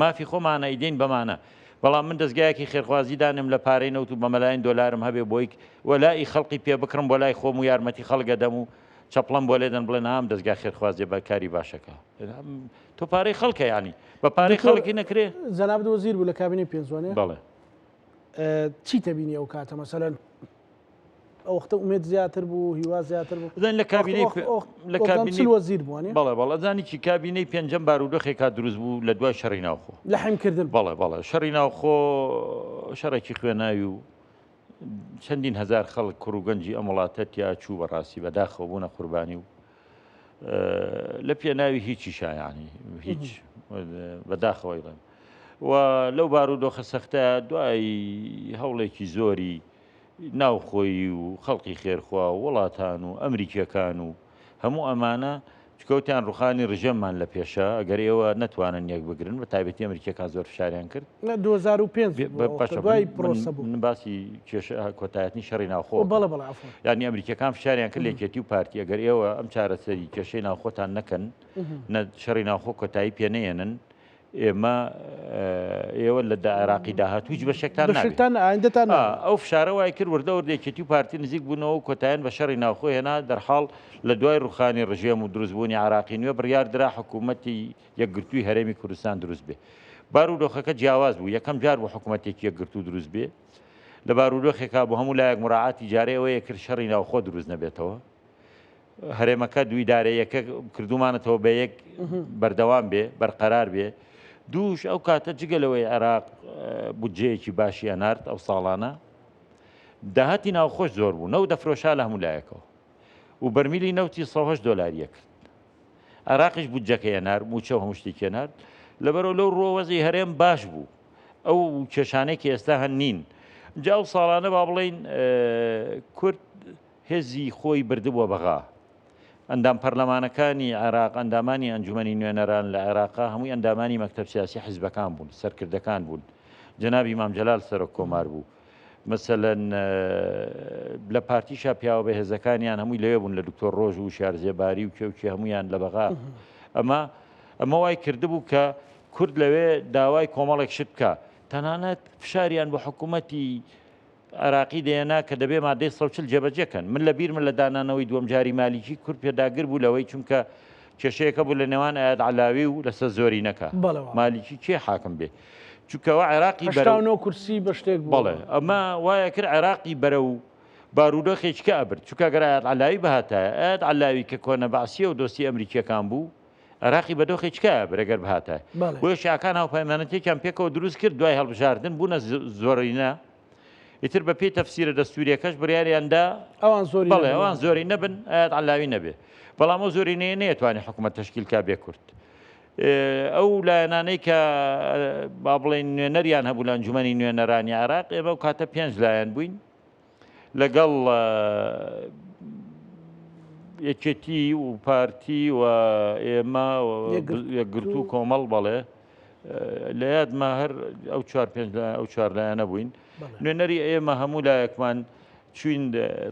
مافی خۆمانە ئیدین بەمانە بەڵام من دەستگایەکی خێرخوازی دانم لە پارەی نەوت و بە مەلایەن دۆلارم هەبێ بۆی وەلای خەڵقی پێ بکڕم بۆ لای خۆم و یارمەتی خەڵگە دەم و چەپڵم بۆ لێدەن بڵێن ئام دەستگا خێرخوازیێ بەکاری باشەکە تۆ پارەی خەڵکە ینی بە پارەی خەڵکی نەکرێ جەناب وەزیر بوو لە کابینەی پێنجوانێ بەڵێ چی تەبینی ئەو کاتە مەسەلەن ئەو وەختە ئومێد زیاتر بوو هیوا زیاتر بوو زین لە کابینەی وەزیر بووانێ بەڵێ زانی چی کابینەی پێنجەم بارودۆخێکا دروست بوو لە دوای شەڕی ناوخۆ لە حیمکردن بەڵێ شەڕی ناوخۆ شەڕێکی خوێناوی و چەندین هزار خەڵک کوڕ و گەنجی ئەم وڵاتە تیا چوو بەڕاستی بەداخەوە بوونە قوربانی و لە پێناوی هیچی شایانی هیچ بەداخەوەیڵێن و لەو بارودۆخە سەختە دوای هەوڵێکی زۆری ناوخۆی و خەڵقی خێرخوا و وڵاتان و ئەمریکیەکان و هەموو ئەمانە چکەوتیان ڕوخانی ڕژەممان لە پێشە ئەگەر ئێوە نەتوانن یەک بگرن بە تایبەتی ئەمریکیەکان زۆر فشاریان کرد 2005 باسی کێشە کۆتایەتنی شەڕی ناوخۆ ینی ئەمریکەکان فشاریان کرد لێکێتی و پارتی ئەگەر ئێوە ئەم چارەسەری کێشەی ناوخۆتان نەکەن شەڕی ناوخۆ کۆتایی پێنەێنن ئێوە لە عێراقی داهات هیچ بەشێکتان ئایندەتان ئەو فشارە وای کرد وردە وردێکێتی و پارتی نزیک بوونەوە و کۆتاییان بە شەڕی ناوخۆ هێنا دەرحاڵ لە دوای ڕوخانی ڕژێم و دروستبوونی عراقی نوێ بڕیاردرا حکوومەتی یەکگرتووی هەرێمی کوردستان دروست بێ بارودۆخەکە جیاواز بوو یەکەم جار بۆ حکوومەتێکی یەکگرتوو دروست بێ لە بارودۆخێکا بۆ هەموو لایەک مراعاتی جارەیەوەیە کرد شەڕی ناوخۆ دروست نەبێتەوە هەرێمەکە دوی دارەیەکە کردومانەتەوە بە یەک بەردەوام بێ بەرقەرار بێ دووش ئەو کاتە جگەلەوەی عێراق بودجەیەکی باشی ئەنارد ئەو ساڵانە داهاتی ناوخۆش زۆر بوو نەو دەفرۆشا لە هەموو لایەکەوە و بەرمیلی نەوتی $100 کرد عێراقیش بودجەکە هێنار موچە و هەموو شتێکی هێنارد لەبەرەوە لەو ڕۆوەزی هەرێم باش بوو ئەو کێشانێکی ئێستا هەن نین جا ئەو ساڵانە با بڵێن کورد هێزی خۆی بردبووە بەغا ئەندام پەرلەمانەکانی عێراق ئەندامانی ئەنجومەنی نوێنەران لە عێراقا هەمووی ئەندامانی مەکتەب سیاسی حیزبەکان بوون سەرکردەکان بوون جەنابی مام جەلال سەرۆک کۆمار بوو مەسەلەن لە پارتیشا پیاوە بە هێزەکانیان هەمووی لەوێ بوون لە دکتۆر ڕۆژ و شارزێباری و کێوکی هەمویان لە بەغا ئەمە وای کردبوو کە کورد لەوێ داوای کۆمەڵێک شت بکە تەنانەت فشاریان بە حکوومەتی عراقی دێنا کە دەبێ مادەی 140 جێبەجێکەن من لە بیر من لە دانانەوەی دووەم جاری مالیکی کورد پێداگر بوو لەوەی چونکە کێشەیەەکە بوو لە نێوان ئاەت علاوی و لەسەر زۆری نەکە مالیکی کێ حاکم بێ چونکەوە عێراقی بەرەو کورسی بە شتێک بڵێ ئەمە وایە کرد عێراقی بەرە و بارودۆخێککە ئەبرد چونکە گەر ئاەت علاوی بەهاتایە ئاەت علاوی کە کۆنە بەعسیە و دۆستی ئەمریکیەکان بوو عێراقی بەدۆخێککە بەرەگەر بەهاتای بۆیە شیعەکان هاوپەیمانەتێکیان پێکەوە دروست کرد دوای هەڵبژاردن بوونە زۆرینە ئیتر بە پێی تەفسیرە دەستوریەکەش بڕیاریاندا بەڵێ ئەوان زۆری نەبن ئاەت علاوی نەبێ بەڵام ئەو زۆرینەیە نەیەتوانێت حکوومەت تەشکیلکا بێ کورد ئەو لایەنانەی کە با بڵێن نوێنەریان هەبوو لە ئەنجومەنی نوێنەرانی عێراق ئێمە و کاتە 5 لایەن بووین لەگەڵ یەکێتی و پارتی و ئێمە یەکگرتوو کۆمەڵ بەڵێ لە یادمە هەر ئەو 4 لایەنە بووین نوێنەری ئێمە هەموو لایەکمان چوین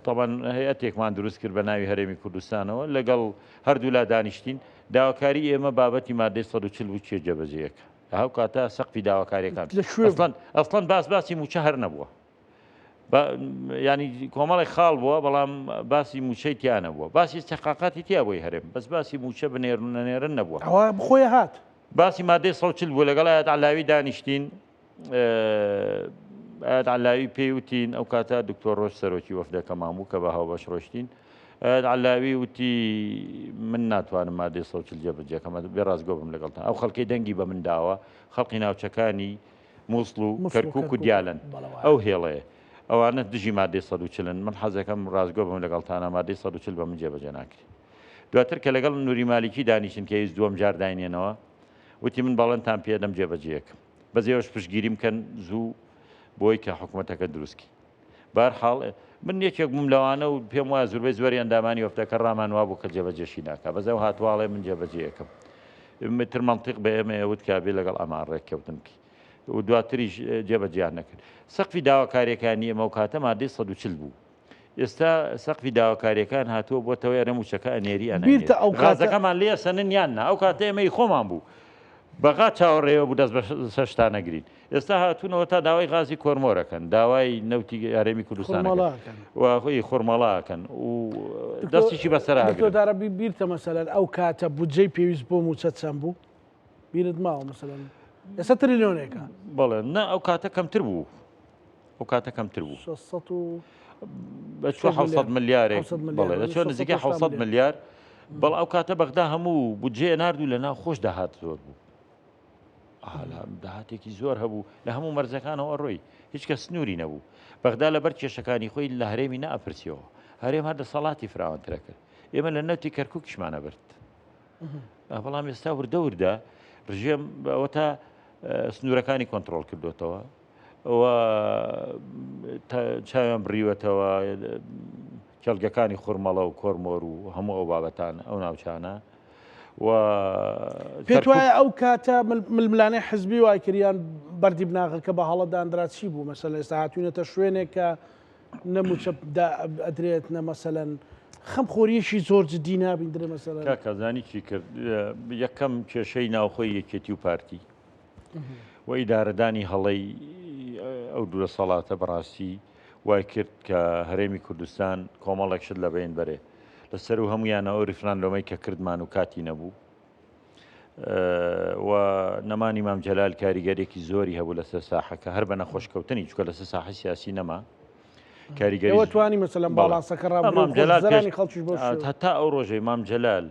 تەبەن هەیەتێکمان دروست کرد بە ناوی هەرێمی کوردستانەوە لەگەڵ هەردوو لا دانیشتین داواکاری ئێمە بابەتی مادەی 140 بوو چێ جێبەجێیەکە هەو کاتە سەقفی داواکاریەکان ئەسڵەن باسی موچە هەر نەبووە ینی کۆمەڵی خاڵ بووە بەڵام باسی موچەی تیانە بووە باسی استحقاقاتی تیا بۆی هەرێم بەس باسی موچە بنێرن نەنێرن نەبووە ئەوە بخۆی هات باسی مادەی 140 بوو لەگەڵ ئاەت علاوی دانیشتین ئاەت علاوی پێیوتین ئەو کاتە دکتۆر ڕۆژ سەرۆکی وەفدەکەمان بوو کە بە هاوبەش ڕۆشتین علاوی وتی من ناتوانم مادەی 140 جێبەجێکەمە بێ ڕازگۆ بم لەگەڵتان ئەو خەڵکی دەنگی بە من داوە خەڵقی ناوچەکانی مووسڵ و کەرکووک و دیالەن ئەو هێڵەیە ئەوانە دژی مادەی 140 من حەزەکەم ڕازگۆ بم لەگەڵتانە مادەی 140 بە من جێبەجێ ناکرێت دواتر کە لەگەڵ نووری مالیکی دانیشتن کە هیچ دووەم جار داینێنەوە وتی من باڵێنتان پێدەم جێبەجێیەکەم بەزێوەش پشتگیری بکەن زوو بۆی کە حکوومەتەکە دروستکی بەرحاڵ من یەکێک بووم لەوانە و پێم وایە زۆربەی زۆری ئەندامانی وەفتەکە ڕامان وا بوو کە جێبەجێشی ناکە بەزەو هاتواڵێ من جێبەجێیەکەم متر منطق بە ئێمە ئەوت کابێ لەگەڵ ئەمان ڕێککەوتنکی و دواتریش جێبەجیان نەکرد سەقفی داواکاریەکانی ئەمە و کاتە مادەی 140 بوو ئێستا سەقفی داواکاریەکان هاتووە بۆتەوەی ئەرە موچەکە ئەنێری غازەکەمان لێ سەنن یاننا ئەو کاتە ئێمەی خۆمان بوو بەغا چاوەڕێوە بوو دەست بە سەشتا نەگرین ئێستا هاتوونەوە تا داوای غازی کۆرمۆرەکەن داوای نەوتی یارێمی کوردستانەکەن خۆرمەڵاکەن و دەستیشی بەسەردارە بیرتە مەسەلەن ئەو کاتە بودجەی پێویست بۆ موچە چەند بوو بیرت ماوە مەسەلەن ئێستا تریلیۆنێکە بەڵێ نه ئەو کاتە کەمتر بوو ئەو کاتە کەمتر بوو 600 ملیارێک بەڵێ چۆن نزیکە 600 ملیار بەڵ ئەو کاتە بەغدا هەموو بودجێ نردوو لە ناو خۆش داهات زۆر بوو داهاتێکی زۆر هەبوو لە هەموو مەرزەکانەوە ڕۆی هیچ کە سنووری نەبوو بەغدا لەبەر کێشەکانی خۆی لە هەرێمی نەئەپرسیەوە هەرێم هەر دەسەڵاتی فراوانترە کرد ئێمە لە نەوتی کەرکووکیشمانە برد بەڵام ئێستا وردە وردە ڕژێم ئەوە تا سنوورەکانی کۆنتترۆل کردوێتەوە ئەوە چاویان بڕیوەتەوە کێڵگەکانی خورمەڵە و کۆرمۆر و هەموو ئەو بابەتان ئەو ناوچانە پێت وایە ئەو کاتە ململانەی حزبی وای کریان بەردی بناغەکە بە هەڵەدانرا چی بوو مەسەلەن ئێستا هاتوونەتە شوێنێک کە نەموچە ئەدرێت نە مەسەلەن خەمخۆریەشی زۆر جدی نابین درێ مەسەلەن کاکەزانی چی کرد یەکەم کێشەی ناوخۆی یەکێتی و پارتی و ئیدارەدانی هەڵەی ئەو دوورە سەڵاتە بەڕاستی وای کرد کە هەرێمی کوردستان کۆمەڵێک شت لە بین بەرێ لەسەر و هەمویانە ئەو ریفراندۆمەی کە کردمان و کاتی نەبوو و نەمانی مام جەلال کاریگەرێکی زۆری هەبوو لەسەر ساحەکە هەر بە نەخۆشکەوتنی چکە لەسەر ساحە سیاسی نەما کاریگەری توانی مەسەلەن باڵاسەکە ڕابزانی خەڵکیش بۆ هەتا ئەو ڕۆژەی مام جەلال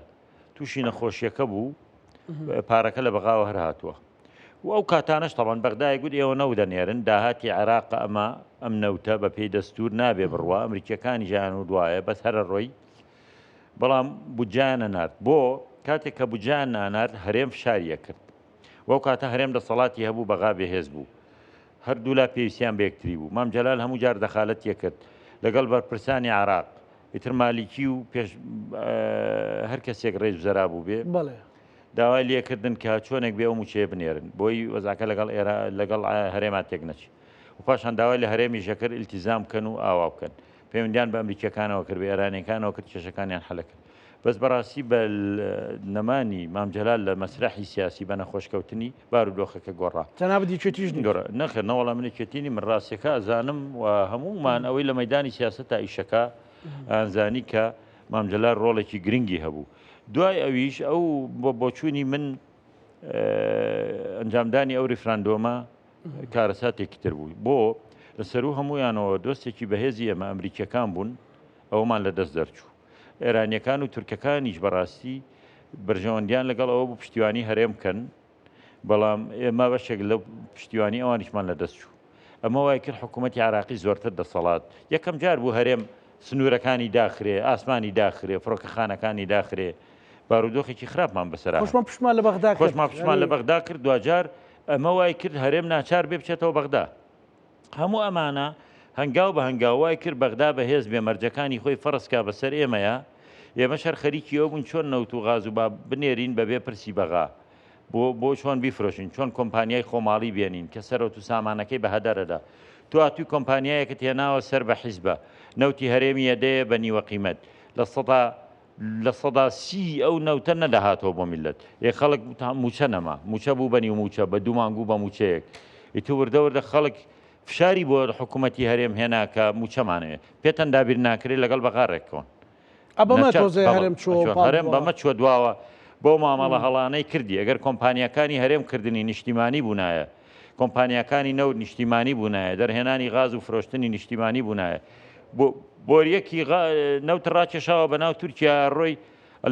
تووشی نەخۆشیەکە بوو پارەکە لە بەغاوە هەر هاتووە و ئەو کاتانش تەڵەن بەغدای گوت ئێوە نەودەنێرن داهاتی عێراق ئەم نەوتە بە پێی دەستور نابێ بڕوە ئەمریکیەکانی ژیان و دوایە بەس هەرە ڕۆی بەڵام بودجیانە نارد بۆ کاتێک کە بودجیان نانارد هەرێم فشاریە کرد وەو کاتە هەرێم دەسەڵاتی هەبوو بەغا بێهێز بوو هەردوو لا پێویستیان بەیەکتری بوو مام جەلال هەموو جار دەخالەتیە کرد لەگەڵ بەرپرسانی عێراق ئیتر مالیکی و پێش هەر کەسێک ڕێز زەرا بوو بێ داوای لێکردن کە چۆنێک بێ ئەو موچەیە بنێرن بۆی وەزاکە لەگەڵ هەرێما تێک نەچی و پاشان داوای لە هەرێمی ژەکر ئیلتیزام بکەن و ئاوا بکەن پەیوەندیان بە ئەمریکیەکانەوە کرد بە ئێرانیەکانەوە کرد کێشەکانیان حەل کرد بەس بەڕاستی بە نەمانی مام جەلال لە مەسرحی سیاسی بە نەخۆشکەوتنی بارودۆخەکە گۆڕا تەنابەتی چێتیش نەخێ نەوەڵا منە چێتینی من ڕاستیەکە ئەزانم و هەموومان ئەوەی لە مەیدانی سیاست تا ئیشەکە ئەنزانی کە مام جەلال ڕۆڵێکی گرنگی هەبوو دوای ئەویش ئەو بۆچوونی من ئەنجامدانی ئەو ریفراندۆمە کارەساتێکی تر بوو بۆ لەسەر و هەمویانەوە دۆستێکی بەهێزی ئەمە ئەمریکیەکان بوون ئەومان لە دەست دەرچوو ئێرانیەکان و تورکەکانیش بەڕاستی بەرژەوەندیان لەگەڵ ئەوە بوو پشتیوانی هەرێم بکەن بەڵام ئێمە بەشێک لە پشتیوانی ئەوانیشمان لە دەست چوو ئەمە وای کرد حکوومەتی عێراقی زۆرتر دەسەڵات یەکەم جار بوو هەرێم سنوورەکانی داخرێ ئاسمانی داخرێ فڕۆکەخانەکانی داخرێ بارودۆخێکی خراپمان بەسەرا خۆشمان پشمان لە بەغدا کرد دوجار ئەمە وای کرد هەرێم ناچار بێ بچێتەوە بەغدا هەموو ئەمانە هەنگاو بە هەنگاوای کرد بەغدا بەهێز بێ مەرجەکانی خۆی فەرسکا بەسەر ئێمەیە ئێمە شەر خەریکی ئەو بوون چۆن نەوت و غاز و با بنێرین بەبێ پرسی بەغا بۆ چۆن بیفرۆشین چۆن کۆمپانیای خۆماڵی بێنین کە سەرەوت و سامانەکەی بە هەدەرەدا تو ئاتوی کۆمپانیایەکە تێناوە سەر بە حیزبە نەوتی هەرێمی ئەدەیە بە نیوە قیمەت لە سەدا لە سەدا سی ئەو نەوتە نەداهاتەوە بۆ میلەت ێ خەڵک موچە نەما موچە بوو بەنی و موچە بە دوو مانگوو بە موچەیەک ئیتر وردە وردە خەڵک فشاری بۆ حکوومەتی هەرێم هێناکە موچەمانەوێ پێتەن دابیر ناکرێت لەگەڵ بەغاڕێکەوەن ئەبەمە تۆزێ هەرم هەرێم بەمە چوە دواوە بۆ مامەڵە هەڵانەی کردی ئەگەر کۆمپانیەکانی هەرێم کردنی نیشتیمانی بوونایە کۆمپانیەکانی نەوت نیشتیمانی بوونایە دەرهێنانی غاز و فرۆشتنی نیشتیمانی بوونایە بۆریەکی نەوت ڕاکێشاوە بە ناو تورکیا ڕۆی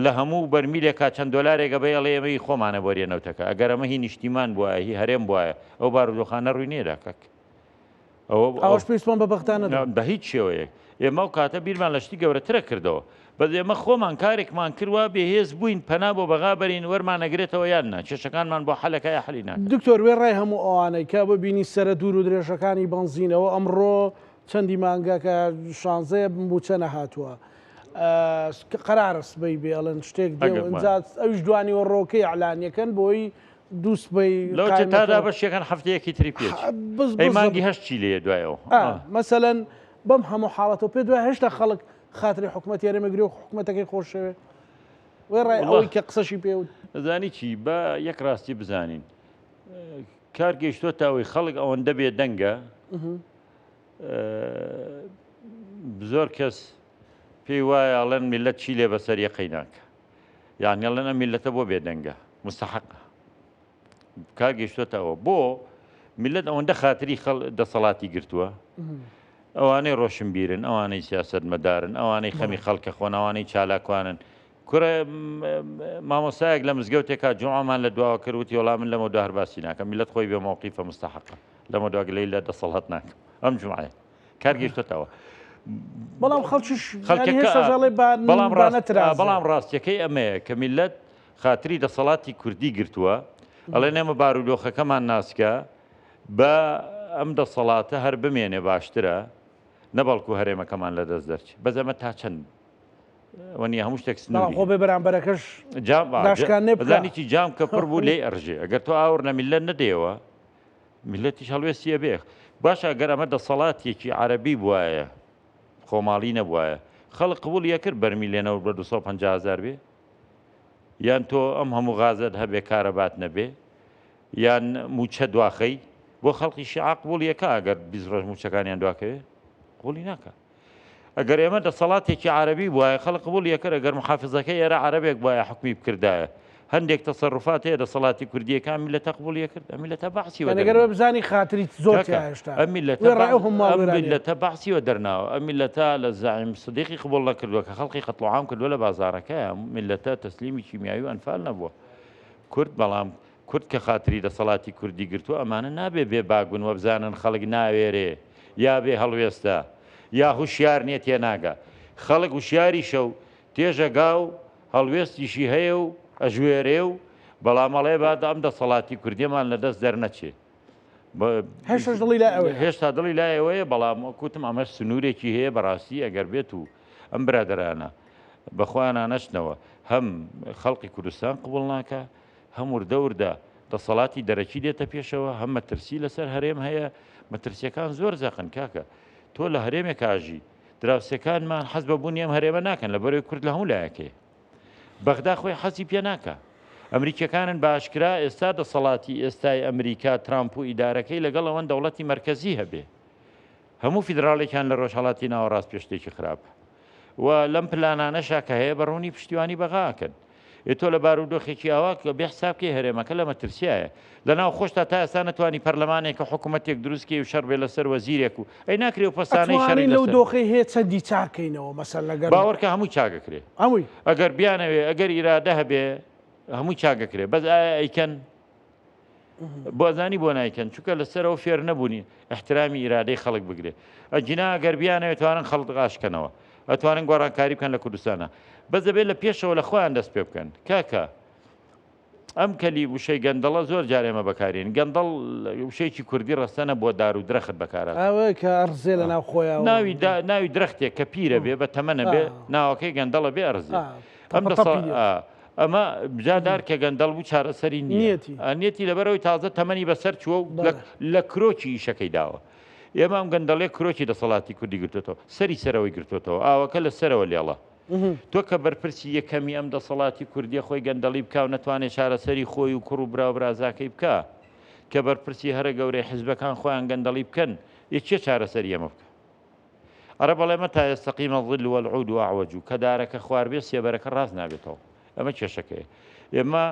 لە هەموو بەرمیلێکا چەند دۆلارێکە بە ئەڵێمەی خۆمانە بۆریە نەوتەکە ئەگەر ئەمە هی نیشتیمان بووە هی هەرێم بواە ئەو بارودۆخانە ڕووی نێدا کەک ئەوش پێیسمان بە بەختانە بە هیچ شێوەیەک ئێمە و کاتە بیرمان لە شتی گەورەترە کردەوە بەس ئێمە خۆمان کارێکمان کردوە بێهێز بووین پەنا بۆ بەغا بەرین وەرمانەگرێتەوە یاننا کێشەکانمان بۆ حەلەکەی حەلی ناکەن دکتۆر وێ ڕای هەموو ئەوانەی کە ببینی سرە دوور و درێژەکانی بنزینەوە ئەمڕۆ چەندی مانگەکە شانزەیە بچە نەهاتووە قەرارس بی بێڵن شتێک ئەوش دوانی و ڕۆکەی ئەعلانیەکەن بۆی دووست بی لەو تادا بەشێکان هەفتەیەکی تری پێچ مانگی هەشت چی لێ دوایەوە مەسەلەن بەم هەموو حاڵەتەوە پێ دوای هێشتا خەڵک خاتری حکوومەت یارێمەگری و حکوومەتەکەی خۆشەوێ وێ ڕای ئەوەی کە قسەشی پێوت زانی چی بە یەک ڕاستی بزانین کار گەیشتۆ تاوەی خەڵک ئەوەندە بێ دەنگە زۆر کەس پێی وایە ئەڵێن میلەت چی لێ بەسەر یەقەی ناکە یعنی ئەڵێن ئەم میلەتە بۆ بێدەنگە مستحەقە کار گەیشتۆتەوە بۆ میلەت ئەوەندە خاتری دەسەڵاتی گرتووە ئەوانەی ڕۆشنبیرن ئەوانەی سیاسەت مەدارن ئەوانەی خەمی خەڵکە خۆن ئەوانەی چالاکوانن کورە مامۆسایەک لە مزگەوتێکا جوعامان لە دواوە کردوتی وەڵام من لەمە دو هەرباسی ناکەم میلەت خۆی بێ موقیفە مستحەقە لەمە دواگلەی لە دەسەڵات ناکەم ئەم جوعایە کار گەیشتۆتەوە بەڵام خەڵکیش بەڵام ڕاستیەکەی ئەمەیە کە میلەت خاتری دەسەڵاتی کوردی گرتووە ئەڵێ نێمە بارودۆخەکەمان ناسکە بە ئەم دەسەڵاتە هەر بمێنێ باشترە نەبەڵکو هەرێمەکەمان لە دەست دەرچێت بەزەمە تا چەند وەنی هەموو شتێک خۆ بێ بەرامبەرەکەش بەزانیی جام کە پڕ بوو لێ ئەڕژێ ئەگەر تۆ ئاور لە میلەت نەدەیەوە میلەتیش هەڵوێستیە بێ باشە ئەگەر ئەمە دەسەڵاتێکی عەرەبی بواە خۆماڵی نەبواە خەڵک قبوڵ یەکرد بەرمیلێنەوە بە 250,000 بێ یان تۆ ئەم هەموو غازت هەبێ کارەبات نەبێ یان موچە دواخەی بۆ خەڵکی شیعە قبوڵ یەکە ئەگەر 20 ڕۆژ موچەکانیان دواکەوێ قبوڵی ناکە ئەگەر ئێمە دەسەڵاتێکی عەرەبی بواە خەڵک قبوڵ یەکرد ئەگەر محافزەکەی ئێرە عەرەبێک بواە حکمی بکردایە هەندێک تەسەڕوفات هەیە دەسەڵاتی کوردیەکان میلەتە قبوڵ یەکرد میلەتە بەعسی وەگەر بزانی خاتری زۆر هێشتا ئەم میلەتە بەعسیوە دەرناوە ئەم میلەتە لە زعیم سدیقی قبوڵ نەکردووە کە خەڵقی قەتڵعام کردووە لە بازارەکەیە میلەتە تەسلیمی کیمیایی و ئەنفال نەبووە کورد بەڵام کورد کە خاتری دەسەڵاتی کوردی گرتووە ئەمانە نابێ بێ باگون وە بزانن خەڵک ناوێرێ یا بێ هەڵوێستا یا هوشیار نیە تێناگە خەڵک وشیاری شەو تێژەگا و هەڵوێستیشی هەیە و ئەژوێرێ و بەڵامەڵێ بعد ئەم دەسەڵاتی کوردیمان لە دەست دەرنەچێت هێشتا دڵی لایەوەیە بەڵام کوتم ئەمە سنوورێکی هەیە بەڕاستی ئەگەر بێت و ئەم برادرانە بەخۆیانە نەچنەوە هەم خەڵقی کوردستان قبوڵ ناکە هەم وردە وردە دەسەڵاتی دەرەکی دێتە پێشەوە هەم مەترسی لەسەر هەرێم هەیە مەترسیەکان زۆر زەقن کاکە تۆ لە هەرێمێک کاژی دراوسەکانمان حەز بە بوونی ئەم هەرێمە ناکەن لە بەرەوەی کورد لە هەموو لایەکەی بەغدا خۆی حەزی پێ ناکە ئەمریکەکانن باشکرا ئێستا دەسەڵاتی ئێستای ئەمریکا ترامپ و ئیدارەکەی لەگەڵ ئەوەن دەوڵەتی مەرکەزی هەبێ هەموو فیدراڵێکیان لە ڕۆژهەڵاتی ناوەڕاست پێشتێکی خراپە و لەم پلانانەشا کە هەیە بەڕوونی پشتیوانی بەغاکەن تۆ لە بارودۆخێکی ئاوا کە بێ حسابکەی هەرێمەکە لە مەترسیایە لەناو خۆشتا تا ئێستا نەتوانی پەرلەمانێک کە حکوومەتێک دروستکەی و شەڕ بێ لەسەر وەزیرێک و ئەی ناکرێ و پەستانەی شەڕی لەو دۆخی هەیە چەندی چاکەینەوە مەسەل لەگەر باوەڕکە هەمووی چاگەکرێ ئەوی ئەگەر بیانەوێ ئەگەر ئیرادە هەبێ هەمووی چاگەکرێ بەس ئەیکەن بۆ زانی بۆ نایکەن چونکە لەسەرەوە فێر نەبوونی احترامی ئیرادەی خەڵک بگرێ ئەجینا ئەگەر بیانەوێت توانن خەڵک غاشکەنەوە ئەتوانن گۆڕانکاری بکەن لە کوردستانە بەس دەبێت لە پێشەوە لە خۆیان دەست پێ بکەن کاکە ئەم کەلی وشەی گەندەڵە زۆر جارێمە بەکارێن گەندەڵ وشەیەکی کوردی ڕستەنە بۆ دار و درەخت بەکارات ئەوەی کە ئەرزێ لە ناو خۆیان ناوی درەختێک کە پیرە بێ بە تەمەنە بێ ناوەکەی گەندەڵە بێ ئەرزێ ئەمە بجادار کە گەندەڵ بوو چارەسەری نیەتی لەبەرەوەی تازە تەمەنی بەسەر چووە و لە کرۆکی ئیشەکەی داوە ئێمە ئەم گەندەڵێ کرۆکی دەسەڵاتی کوردی گرتوێتەوە سەری سەرەوەی گرتوێتەوە ئاوەکە لە سەرەوە لێڵە تۆ کە بەرپرسی یەکەمی ئەم دەسەڵاتی کوردیە خۆی گەندەڵی بکە و نەتوانێت چارەسەری خۆی و کوڕ و برا و برازاکەی بکە کە بەرپرسی هەرە گەورەی حیزبەکان خۆیان گەندەڵی بکەن یەکێ چارەسەری ئەمە بکە ئەرە بەڵێ مەتا یەستەقیمە الظل والعود وأعوج و کە دارەکە خوار بێ سێبەرەکە ڕاست نابێتەوە ئەمە کێشەکەیە ئێمە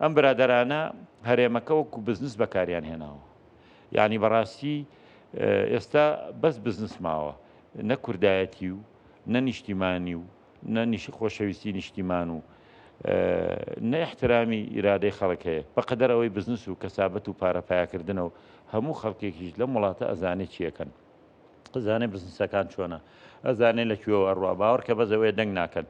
ئەم برادەرانە هەرێمەکە وەکو بزنس بەکاریان هێناوە یعنی بەڕاستی ئێستا بەس بزنس ماوە نە کوردایەتی و نە نیشتیمانی و نە خۆشەویستی نیشتیمان و نە احترامی ئیرادەی خەڵک هەیە بەقەدەر ئەوەی بزنس و کەسابەت و پارەپایاکردنەوە هەموو خەڵکێکیش لەم وڵاتە ئەزانێت چیەکەن ئەزانێ بزنسەکان چۆنە ئەزانێ لەکوێوە ئەڕوا باوەڕ کە بەزەوەی دەنگ ناکەن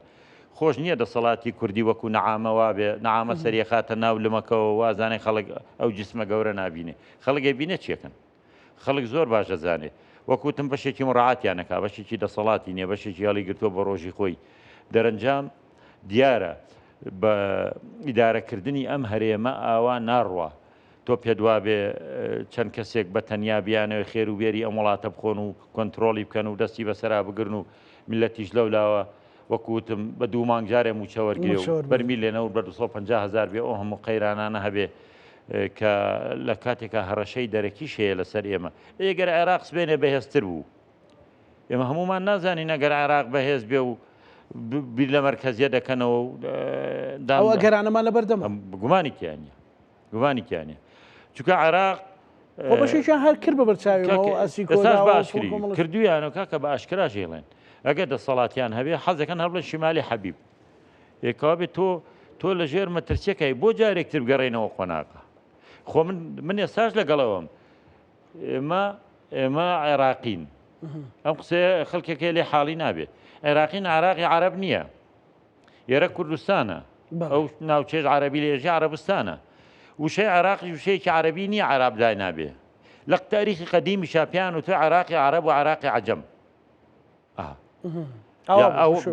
خۆش نییە دەسەڵاتی کوردی وەکو نەعامە وابێ نەعامە سەریەخاتە ناو لمەکەەوە وازانێ خەڵک ئەو جسمە گەورە نابینێ خەڵگەی بینێ چیەکەن خەڵک زۆر باشە زانێ وەکوتم بەشێکی مڕعاتیانەکە بەشێکی دەسەڵاتی نییە بەشێکی هەڵی گرتووە بە ڕۆژی خۆی دەرەنجام دیارە بە ئیدارەکردنی ئەم هەرێمە ئاوا ناڕوە تۆ پێدوا بێ چەند کەسێک بە تەنیا بیانەوە خێر و بێری ئەم وڵاتە بخۆن و کۆنتترۆلی بکەن و دەستی بەسەرا بگرن و میلەتیش لەولاوە وەکوتم بە دوو مانگجارێ موچەوەرگێ و بەرمی لێنەوە بە 250,000 بێ ئەو هەموو قەیرانانە هەبێ کە لە کاتێکە هەڕەشەی دەرەکیش هەیە لەسەر ئێمە ئەگەر عێراق سبێنێ بەهێزتر بوو ئێمە هەمومان نازانی نەگەر عێراق بەهێز بێ و بیر لە مەرکەزیە دەکەنەوە ئەوە گەرانەمان لە بەردەمە گومانی تیانە گومانی تیانە چونکە عێراق بەشێکیان هەر کرد بە بەرچاویەوە ئەسی باشکری کردویانەوە کاکە بە ئاشکرا ژێڵێن ئەگەر دەسەڵاتیان هەبێ حەزەکەن هەر بڵێن شیمالی حەبیب ێکەوە بێت تۆ لە ژێر مەترسیەکەی بۆ جارێکتر بگەڕێنەوە خۆناکە خۆ من ئێستاش لەگەڵەوەم ئێمە عێراقین ئەم قسەیە خەڵکێکی لێ حاڵی نابێت عێراقین عراقی عەرەب نییە ئێرە کوردستانە ئەو ناوچێژ عەرەبی لێژی عەرەبستانە وشەی عراقی وشەیەکی عەرەبی نییە عەراب دای نابێ لە تاریخی قەدیمی شاپیان و تۆ عراقی عەرەب و عراقی عەجەم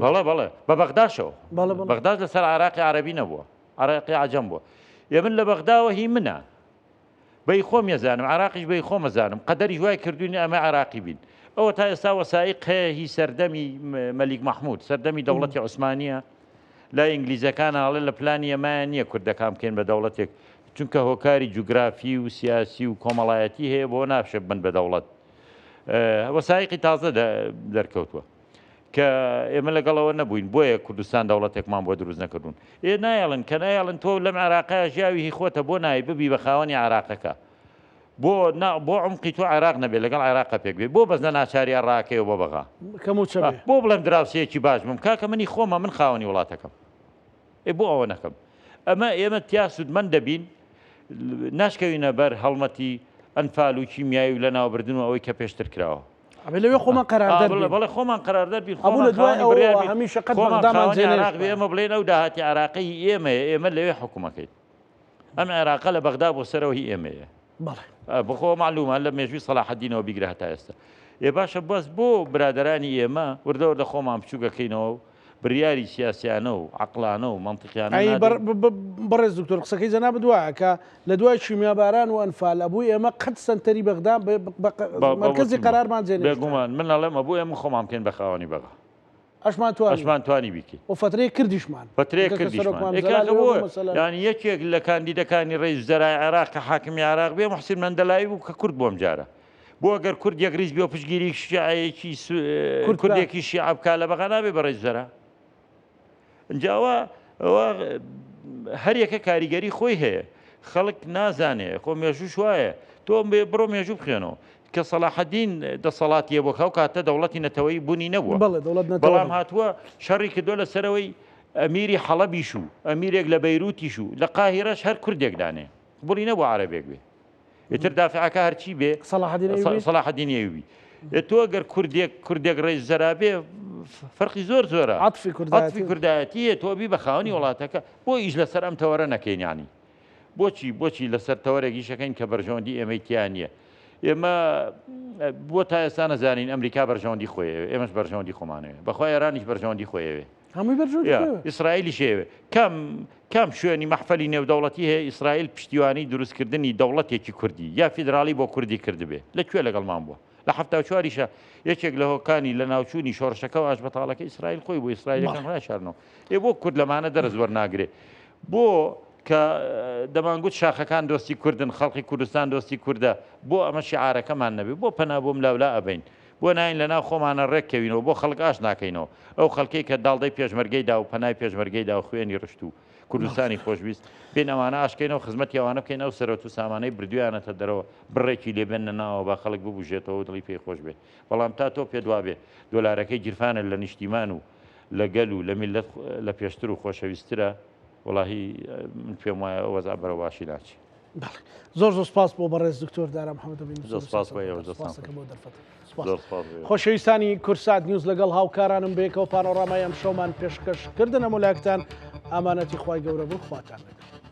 بەڵێ بەڵێ بە بەغداشەوە بەغداش لەسەر عراقی عەرەبی نەبووە عراقی عەجەم بووە من لە بەغداوە هی منە بەی خۆم ێزانم عراقیش بەی خۆمەزانم قەدەری وای کردوونی ئەمە عراقی بین ئەوە تا ئێستا وەسایق هەیە هی سەردەمی مەلیک مەحموود سەردەمی دەوڵەتی عوسمانیە لای ئینگلیزەکانە ئەڵێ لە پلانی ئەمایان نییە کوردەکان بکەین بە دەوڵەتێک چونکە هۆکاری جوگرافی و سیاسی و کۆمەڵایەتی هەیە بۆ نابشە بن بە دەوڵەت وەسایقی تازە دەرکەوتووە کە ئێمە لەگەڵەوە نەبووین بۆیە کوردستان دەوڵەتێکمان بۆ دروست نەکردوون نایڵن کە نایڵن تۆ لەم عێراقا ژیاوی هی خۆتە بۆ نای ببی بە خاوەنی عێراقەکە بۆ عمقی تۆ عێراق نەبێت لەگەڵ عێراقا پێک بێ بۆ بەزنە ناچاری ڕاکەیەوە بۆ بەغا بۆ بڵێم دراوسەیەکی باش بم کاکە منی خۆمە من خاوەنی وڵاتەکەم بۆ ئەوە نەکەم ئێمە تیا سوودمەند دەبین ناشکەوینە بەر هەڵمەتی ئەنفال و کیمیایی و لە ناوبردن و ئەوەی کە پێشتر کراوە لەوێ خۆمان قەراردەر بەڵێ خۆمان قەراردەر بین هەمیشە قەت بەغدامان عێراق بێ ئێمە بڵێن ئەو داهاتی عێراقی ئێمە لەوێ حکوومەکەیت ئەم عێراقە لە بەغدا بۆ سەرەوە هی ئێمەیە بخۆ معلومە لە مێژووی سەلاحەدینەوە بیگرە هەتا ئێستا باشە بەس بۆ برادەرانی ئێمە وردەوردە خۆمان بچووکەکەینەوە بڕیاری سیاسیانە و عەقلانە و مەنتیقیانە بەڕێز دکتۆر قسەکەی جەناب دوایە کە لە دوای شیمیاباران و ئەنفال ئەبووی ئێمە قەت سنتەری بەغدا مرکزی قەرارمان جێنێ بێگومان من ئەڵێم ئەبوو ئێمە خۆمان بکەین بە خاوەنی بەغا ئەشمان توانی بیکەین و فترەیە کردیشمان ینی یەکێک لە کاندیدەکانی ڕێز وزەرای عێراق کە حاکمی عێراق بێ موحسین مەندەلایی بوو کە کورد بۆم جارە بۆ ئەگەر کورد یەکریز بێ و پشگیری شیعەیەکی کوردێکی شیعە بکا لە بەغا نابێ بە ڕێز وزەرا ئەوە هەر یەکە کاریگەری خۆی هەیە خەڵک نازانێ خۆ مێژوو وایە تۆ بڕۆ مێژوو بخێنەوە کە سەلاحەدین دەسەڵاتیە بۆ خەو کاتە دەوڵەتی نەتەوەی بوونی نەبووە بەڵام هاتووە شەڕی کردووە لەسەرەوەی ئەمیری حەڵەبیش و ئەمیرێک لە بەیروتیش و لە قاهیرەش هەر کوردێک دانێ بڵی نەبوو عەرەبێک بێ ئیتر دافعەکە هەرچی بێ سەلاحەدین ئەیوبی تۆ ئەگەر کوردێک ڕێز وزەرا بێ فەرقی زۆرە عەتفی کوردایەتیە تۆ بی بە خاوەنی وڵاتەکە بۆ ئیش لەسەر ئەم تەوەرە نەکەین ینی بۆچی لەسەر تەوەرێکی شەکەین کە بەرژەوەندی ئێمەی تیان نییە ئێمە بۆ تا ئێستا نەزانین ئەمریکا بەرژەوەندی خۆیەوێ ئێمەش بەرژەوەندی خۆمانەوێ بەخوای ئێرانیش بەرژەوەندی خۆیەوێ ئیسرائیلی شێوێ کام شوێنی مەحفەلی نێودەوڵەتی هەیە ئیسرائیل پشتیوانی دروستکردنی دەوڵەتێکی کوردی یا فیدراڵی بۆ کوردی کردبێ لەکوێ لەگەڵمان بووە لە 1970 یەکێک لە هۆکانی لە ناوچوونی شۆڕشەکە و ئاش بەتاڵەکە ئیسرائیل خۆی بۆ ئیسرائیلەکان ڕاشارنەوە بۆ کورد لەمانە دەرز وەرناگرێ بۆ کە دەمانگوت شاخەکان دۆستی کوردن خەڵکی کوردستان دۆستی کووردە بۆ ئەمە شیعارەکەمان نەبێ بۆ پەنا بۆم لاولا ئەبین بۆ ناین لەناو خۆمانە ڕێککەوینەوە بۆ خەڵک ئاش ناکەینەوە ئەو خەڵکەی کە داڵدەی پێشمەرگەیدا و پەنای پێشمەرگەیدا و خوێنی ڕشت و کوردستانی خۆشویست بێن ئەوانە ئاشکەینەوە خزمەتی ئەوانە بکەین ئەو سەرۆت و سامانەی بردویانەتە دەرەوە بڕێکی لێبێنە ناوە با خەڵک ببوژێتەوە دڵی پێی خۆش بێت بەڵام تا تۆ پێ دوابێ دۆلارەکەی گیرفانە لە نیشتیمان و لە گەل و لە میلەت لە پێشتر و خۆشەویسترە وڵاهی من پێم وایە ئەو وەزع بەرەو باشی ناچی زۆر زۆر سپاس بۆ بەڕێز دکتۆر دارا محەممەد خۆشەویستانی کورسات نیوز لەگەڵ هاوکارانم بێکەوە پانۆڕامای ئەم شەومان پێشکەش کردنە مۆلایەکتان ئامانەتی خوای گەورە بوو خواتان لەگەڵ